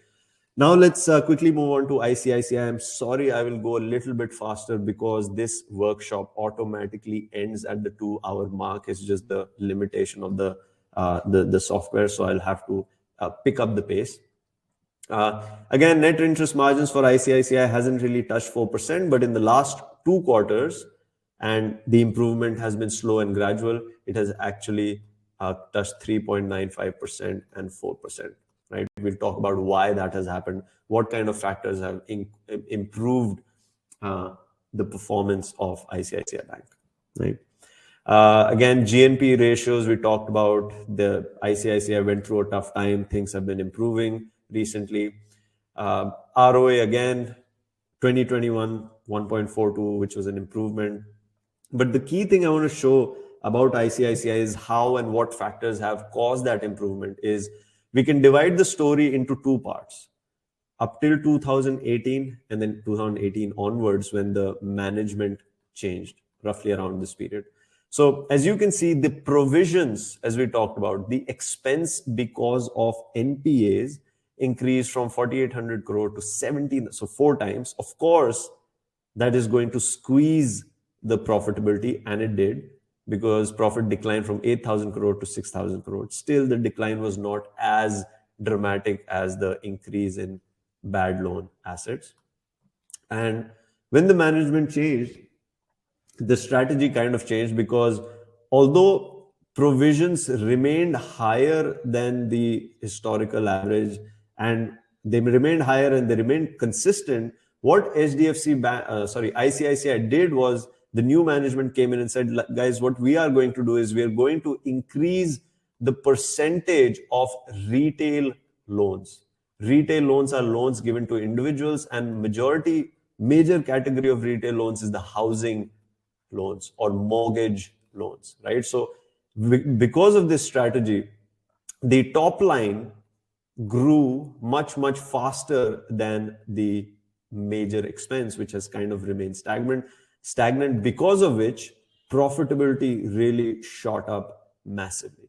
Now let's quickly move on to ICICI. I'm sorry, I will go a little bit faster because this workshop automatically ends at the 2-hour mark. It's just the limitation of the software, so I'll have to pick up the pace. Again, net interest margins for ICICI hasn't really touched 4%, but in the last 2 quarters, and the improvement has been slow and gradual, it has actually touched 3.95% and 4%. Right? We'll talk about why that has happened, what kind of factors have improved the performance of ICICI Bank. Right? Again, GNP ratios, we talked about. The ICICI went through a tough time. Things have been improving recently. ROA, again, 2021, 1.42, which was an improvement. But the key thing I want to show about ICICI is how and what factors have caused that improvement is we can divide the story into 2 parts. Up till 2018 and then 2018 onwards when the management changed, roughly around this period. So as you can see, the provisions, as we talked about, the expense because of NPAs increased from 4,800 crore to 17, so 4 times. Of course, that is going to squeeze the profitability, and it did, because profit declined from 8,000 crore to 6,000 crore. Still, the decline was not as dramatic as the increase in bad loan assets. And when the management changed, the strategy kind of changed, because although provisions remained higher than the historical average, and they remained higher and they remained consistent, what ICICI did was, the new management came in and said, guys, what we are going to do is we are going to increase the percentage of retail loans. Retail loans are loans given to individuals, and major category of retail loans is the housing loans or mortgage loans, right? So because of this strategy, the top line grew much, much faster than the major expense, which has kind of remained stagnant, because of which profitability really shot up massively,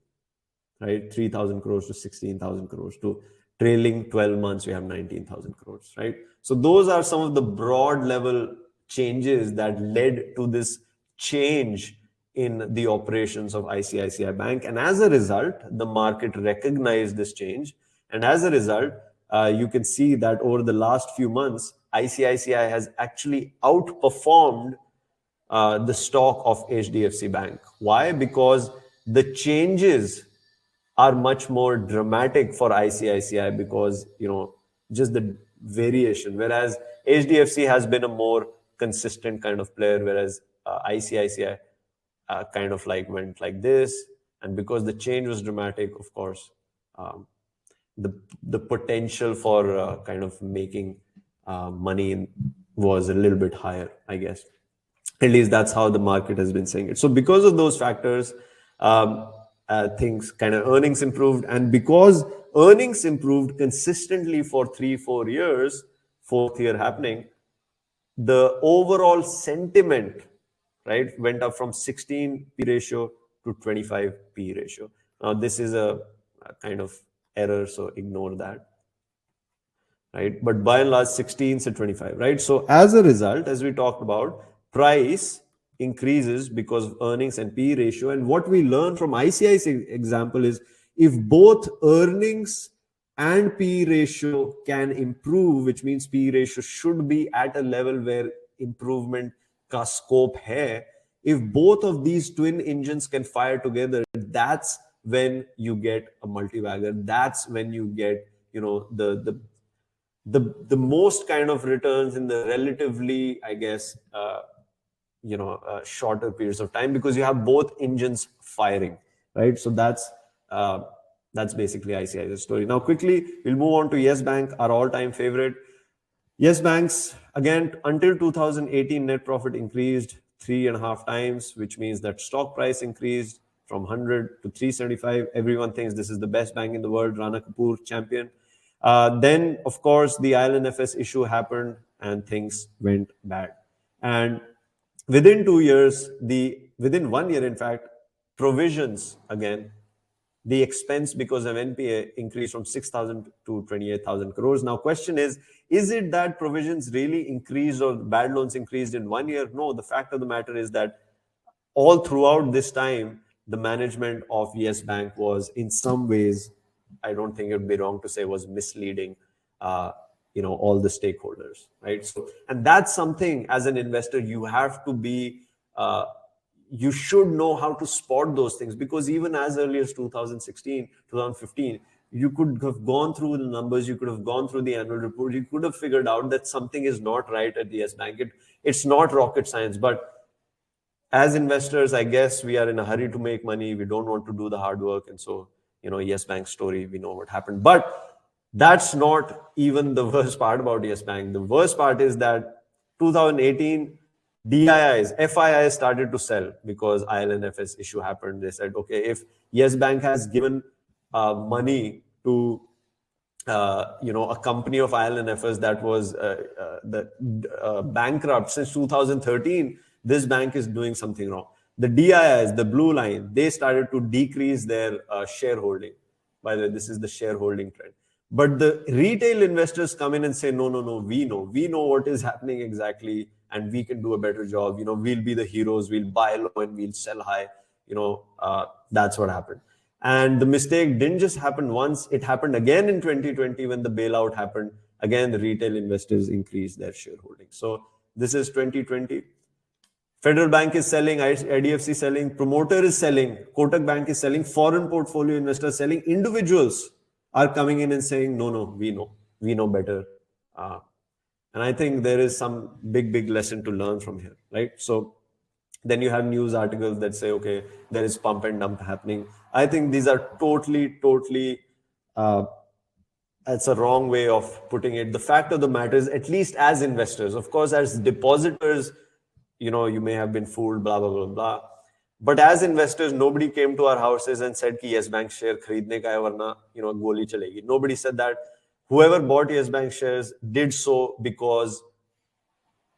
right? 3,000 crores to 16,000 crores to trailing 12 months, we have 19,000 crores, right? So those are some of the broad level changes that led to this change in the operations of ICICI Bank. And as a result, the market recognized this change. And as a result, you can see that over the last few months, ICICI has actually outperformed the stock of HDFC Bank. Why? Because the changes are much more dramatic for ICICI, because just the variation, whereas HDFC has been a more consistent kind of player, whereas ICICI kind of like went like this. And because the change was dramatic, of course, the potential for kind of making money was a little bit higher, I guess. At least that's how the market has been saying it. So because of those factors, things kind of earnings improved. And because earnings improved consistently for 3-4 years, 4th year happening, the overall sentiment, right, went up from 16 P ratio to 25 P ratio. Now, this is a kind of error, so ignore that, right? But by and large, 16 to 25, right? So as a result, as we talked about, price increases because of earnings and P ratio. And what we learn from ICI's example is if both earnings and P ratio can improve, which means P ratio should be at a level where improvement ka scope hai. If both of these twin engines can fire together, that's when you get a multi-bagger. That's when you get, you know, the most kind of returns in the relatively, I guess, shorter periods of time, because you have both engines firing, right? So that's basically ICI's story. Now, quickly, we'll move on to Yes Bank, our all-time favorite. Yes Bank's, again, until 2018, net profit increased 3.5 times, which means that stock price increased from 100 to 375. Everyone thinks this is the best bank in the world. Rana Kapoor, champion. Then, of course, the IL&FS issue happened and things went bad. And within 2 years, within 1 year, in fact, provisions, again, the expense because of NPA increased from 6,000 to 28,000 crores. Now, question is it that provisions really increased or bad loans increased in 1 year? No, the fact of the matter is that all throughout this time, the management of Yes Bank was in some ways, I don't think it would be wrong to say, was misleading, all the stakeholders, right? So, and that's something as an investor you have to be, you should know how to spot those things, because even as early as 2016, 2015, you could have gone through the numbers, you could have gone through the annual report, you could have figured out that something is not right at the Yes Bank. It's not rocket science, but as investors, I guess we are in a hurry to make money. We don't want to do the hard work. And so, Yes Bank story, we know what happened. But that's not even the worst part about Yes Bank. The worst part is that 2018, DIIs, FIIs started to sell because IL&FS issue happened. They said, okay, if Yes Bank has given money to a company of IL&FS that was bankrupt since 2013, this bank is doing something wrong. The DIIs, the blue line, they started to decrease their shareholding. By the way, this is the shareholding trend. But the retail investors come in and say, no, we know what is happening exactly, and we can do a better job. We'll be the heroes. We'll buy low and we'll sell high. That's what happened. And the mistake didn't just happen once, it happened again in 2020 when the bailout happened. Again, the retail investors increased their shareholding. So this is 2020. Federal Bank is selling, IDFC selling, promoter is selling, Kotak Bank is selling, foreign portfolio investors selling, individuals are coming in and saying, no, we know better. And I think there is some big lesson to learn from here, right? So then you have news articles that say, okay, there is pump and dump happening. I think these are totally, that's a wrong way of putting it. The fact of the matter is, at least as investors, of course, as depositors, you may have been fooled, blah, blah, blah, blah. But as investors, nobody came to our houses and said, ki Yes Bank share khareedne ka hai, warna, goli chalegi. Nobody said that. Whoever bought Yes Bank shares did so because,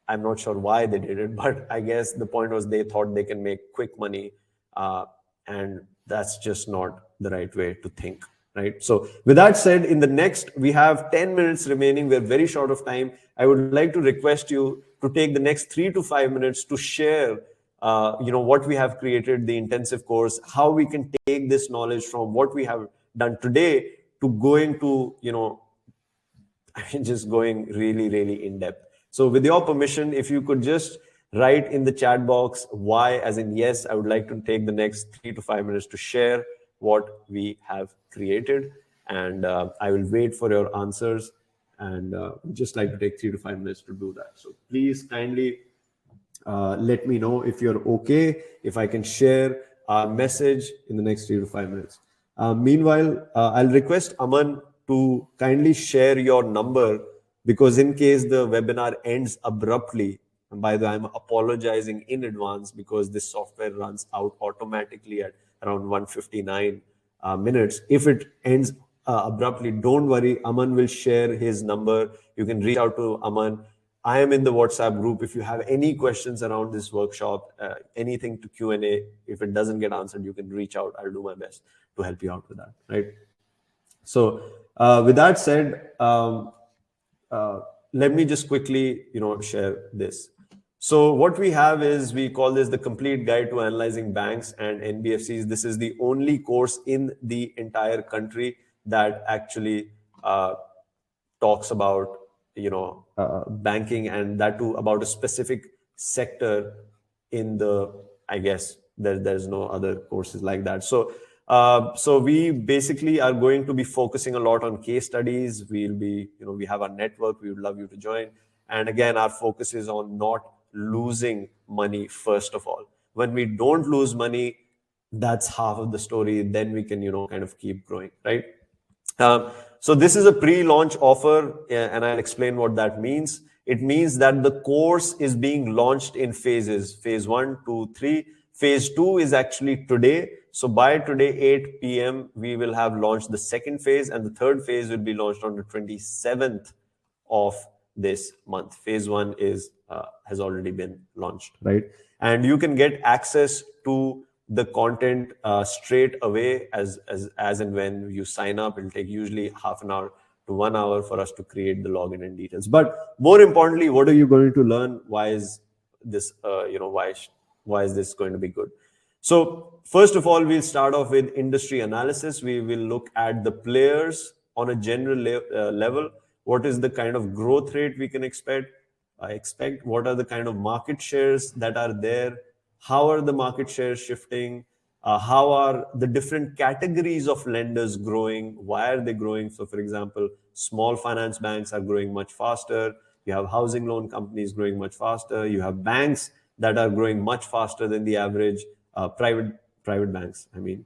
I'm not sure why they did it, but I guess the point was they thought they can make quick money. And that's just not the right way to think, right? So with that said, in the next, we have 10 minutes remaining. We're very short of time. I would like to request you to take the next 3 to 5 minutes to share, what we have created, the intensive course, how we can take this knowledge from what we have done today to going to, just going really in depth. So with your permission, if you could just write in the chat box why, as in yes, I would like to take the next 3 to 5 minutes to share what we have created. And I will wait for your answers, and just like to take 3 to 5 minutes to do that. So please kindly let me know if you're okay, if I can share our message in the next 3 to 5 minutes. Meanwhile, I'll request Aman to kindly share your number, because in case the webinar ends abruptly, and by the way, I'm apologizing in advance because this software runs out automatically at around 1:59 minutes. If it ends abruptly, don't worry, Aman will share his number. You can reach out to Aman. I am in the WhatsApp group. If you have any questions around this workshop, anything to Q&A, if it doesn't get answered, you can reach out. I'll do my best to help you out with that, right? So with that said, let me just quickly, share this. So what we have is, we call this the complete guide to analyzing banks and NBFCs. This is the only course in the entire country that actually talks about, banking, and that too about a specific sector in the, I guess there's no other courses like that. So we basically are going to be focusing a lot on case studies. We'll be, we have our network. We would love you to join. And again, our focus is on not losing money first of all. When we don't lose money, that's half of the story. Then we can, kind of keep growing, right? So this is a pre-launch offer, and I'll explain what that means. It means that the course is being launched in phases, phase 1, 2, 3. Phase 2 is actually today. So by today, 8 p.m., we will have launched the second phase, and the third phase will be launched on the 27th of this month. Phase 1 is has already been launched, right? And you can get access to the content straight away as and when you sign up. It'll take usually half an hour to 1 hour for us to create the login and details. But more importantly, what are you going to learn? Why is this, why is this going to be good? So first of all, we'll start off with industry analysis. We will look at the players on a general level. What is the kind of growth rate we can expect? What are the kind of market shares that are there? How are the market shares shifting? How are the different categories of lenders growing? Why are they growing? So for example, small finance banks are growing much faster. You have housing loan companies growing much faster. You have banks that are growing much faster than the average private banks, I mean.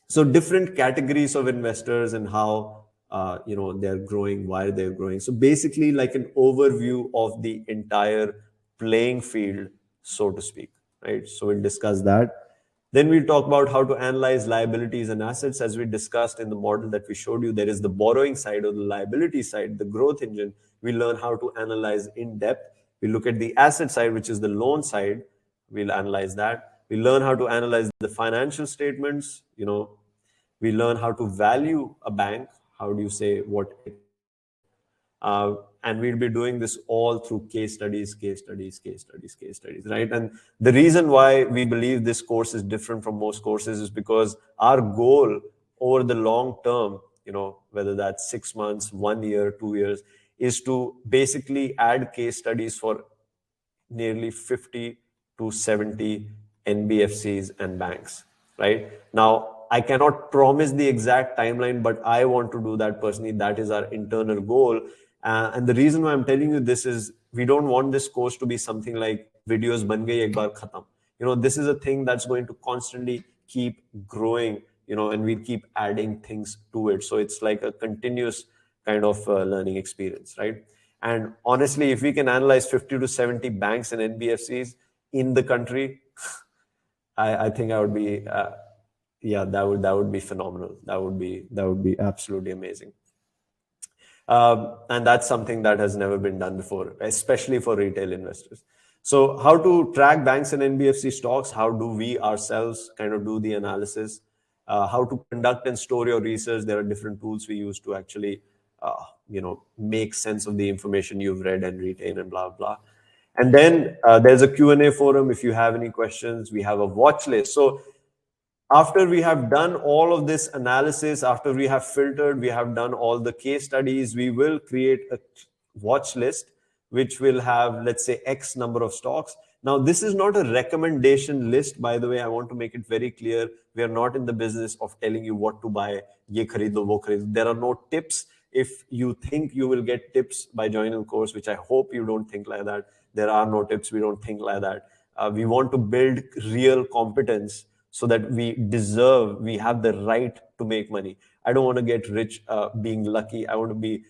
So different categories of investors and how they're growing, why they're growing. So basically like an overview of the entire playing field, so to speak, right? So we'll discuss that. Then we'll talk about how to analyze liabilities and assets. As we discussed in the model that we showed you, there is the borrowing side or the liability side, the growth engine. We learn how to analyze in depth. We look at the asset side, which is the loan side. We'll analyze that. We learn how to analyze the financial statements. We learn how to value a bank. How do you say what it, and we'll be doing this all through case studies, right? And the reason why we believe this course is different from most courses is because our goal over the long term, whether that's 6 months, 1 year, 2 years, is to basically add case studies for nearly 50 to 70 NBFCs and banks, right? Now, I cannot promise the exact timeline, but I want to do that personally. That is our internal goal. And the reason why I'm telling you this is we don't want this course to be something like videos ban gayi ek baar khatam. This is a thing that's going to constantly keep growing, and we keep adding things to it. So it's like a continuous kind of learning experience, right? And honestly, if we can analyze 50 to 70 banks and NBFCs in the country, I think I would be, that would be phenomenal. That would be absolutely amazing. And that's something that has never been done before, especially for retail investors. So how to track banks and NBFC stocks? How do we ourselves kind of do the analysis? How to conduct and store your research? There are different tools we use to actually, make sense of the information you've read and retain and blah, blah. And then there's a Q&A forum. If you have any questions, we have a watch list. So after we have done all of this analysis, after we have filtered, we have done all the case studies, we will create a watch list, which will have, let's say, X number of stocks. Now, this is not a recommendation list, by the way. I want to make it very clear. We are not in the business of telling you what to buy. Ye kharido, wo kharido. There are no tips. If you think you will get tips by joining the course, which I hope you don't think like that, there are no tips. We don't think like that. We want to build real competence so that we have the right to make money. I don't want to get rich being lucky. I want to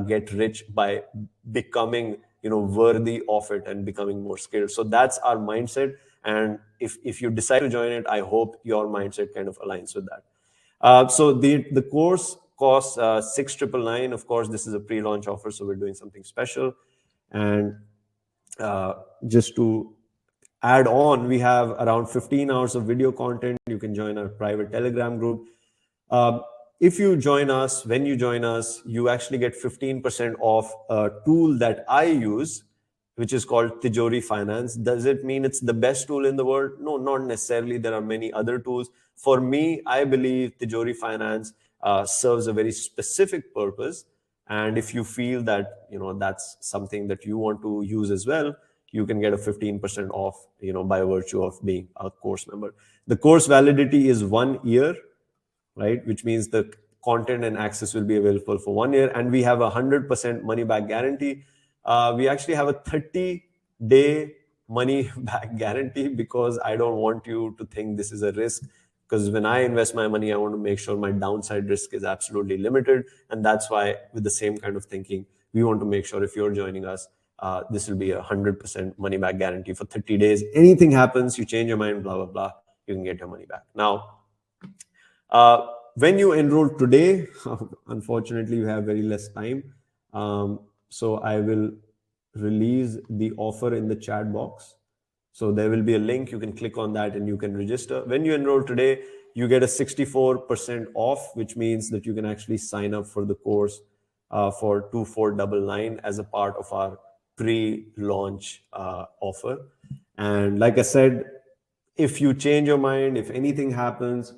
get rich by becoming, worthy of it and becoming more skilled. So that's our mindset. And if you decide to join it, I hope your mindset kind of aligns with that. So the course costs 6,999. Of course, this is a pre-launch offer, so we're doing something special. And just to add on, we have around 15 hours of video content. You can join our private Telegram group. If you join us, when you join us, you actually get 15% off a tool that I use, which is called Tijori Finance. Does it mean it's the best tool in the world? No, not necessarily. There are many other tools. For me, I believe Tijori Finance serves a very specific purpose. And if you feel that that's something that you want to use as well, you can get a 15% off, by virtue of being a course member. The course validity is 1 year, right? Which means the content and access will be available for 1 year, and we have a 100% money back guarantee. We actually have a 30-day money back guarantee because I don't want you to think this is a risk. Because when I invest my money, I want to make sure my downside risk is absolutely limited. And that's why, with the same kind of thinking, we want to make sure if you're joining us, this will be a 100% money back guarantee for 30 days. Anything happens, you change your mind, blah, blah, blah, you can get your money back. Now, when you enroll today, unfortunately, you have very less time. So I will release the offer in the chat box. So there will be a link. You can click on that and you can register. When you enroll today, you get a 64% off, which means that you can actually sign up for the course for 2499 as a part of our pre-launch offer. And like I said, if you change your mind, if anything happens,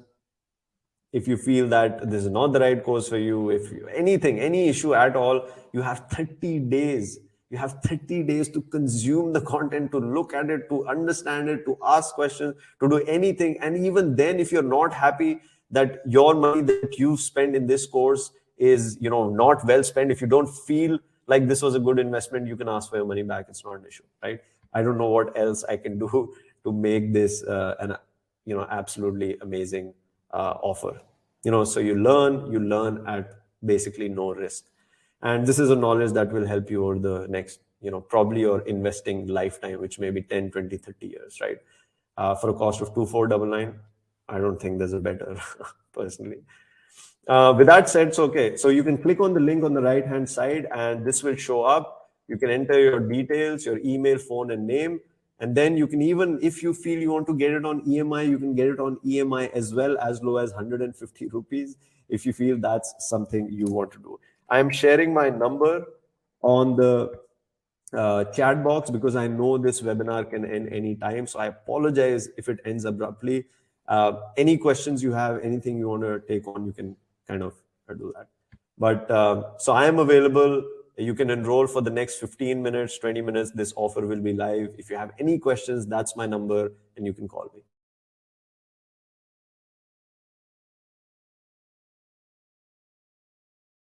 if you feel that this is not the right course for you, if any issue at all, you have 30 days. You have 30 days to consume the content, to look at it, to understand it, to ask questions, to do anything. And even then, if you're not happy that your money that you've spent in this course is, not well spent, if you don't feel like this was a good investment, you can ask for your money back. It's not an issue, right? I don't know what else I can do to make this an absolutely amazing offer. So you learn at basically no risk. And this is a knowledge that will help you over the next, probably your investing lifetime, which may be 10, 20, 30 years, right? For a cost of 2499, I don't think there's a better, personally. With that said, so you can click on the link on the right-hand side and this will show up. You can enter your details, your email, phone, and name. And then you can even, if you feel you want to get it on EMI, you can get it on EMI as well, as low as 150 rupees, if you feel that's something you want to do. I'm sharing my number on the chat box because I know this webinar can end any time. So I apologize if it ends abruptly. Any questions you have, anything you want to take on, you can kind of do that. But so I am available. You can enroll for the next 15 minutes, 20 minutes. This offer will be live. If you have any questions, that's my number and you can call me.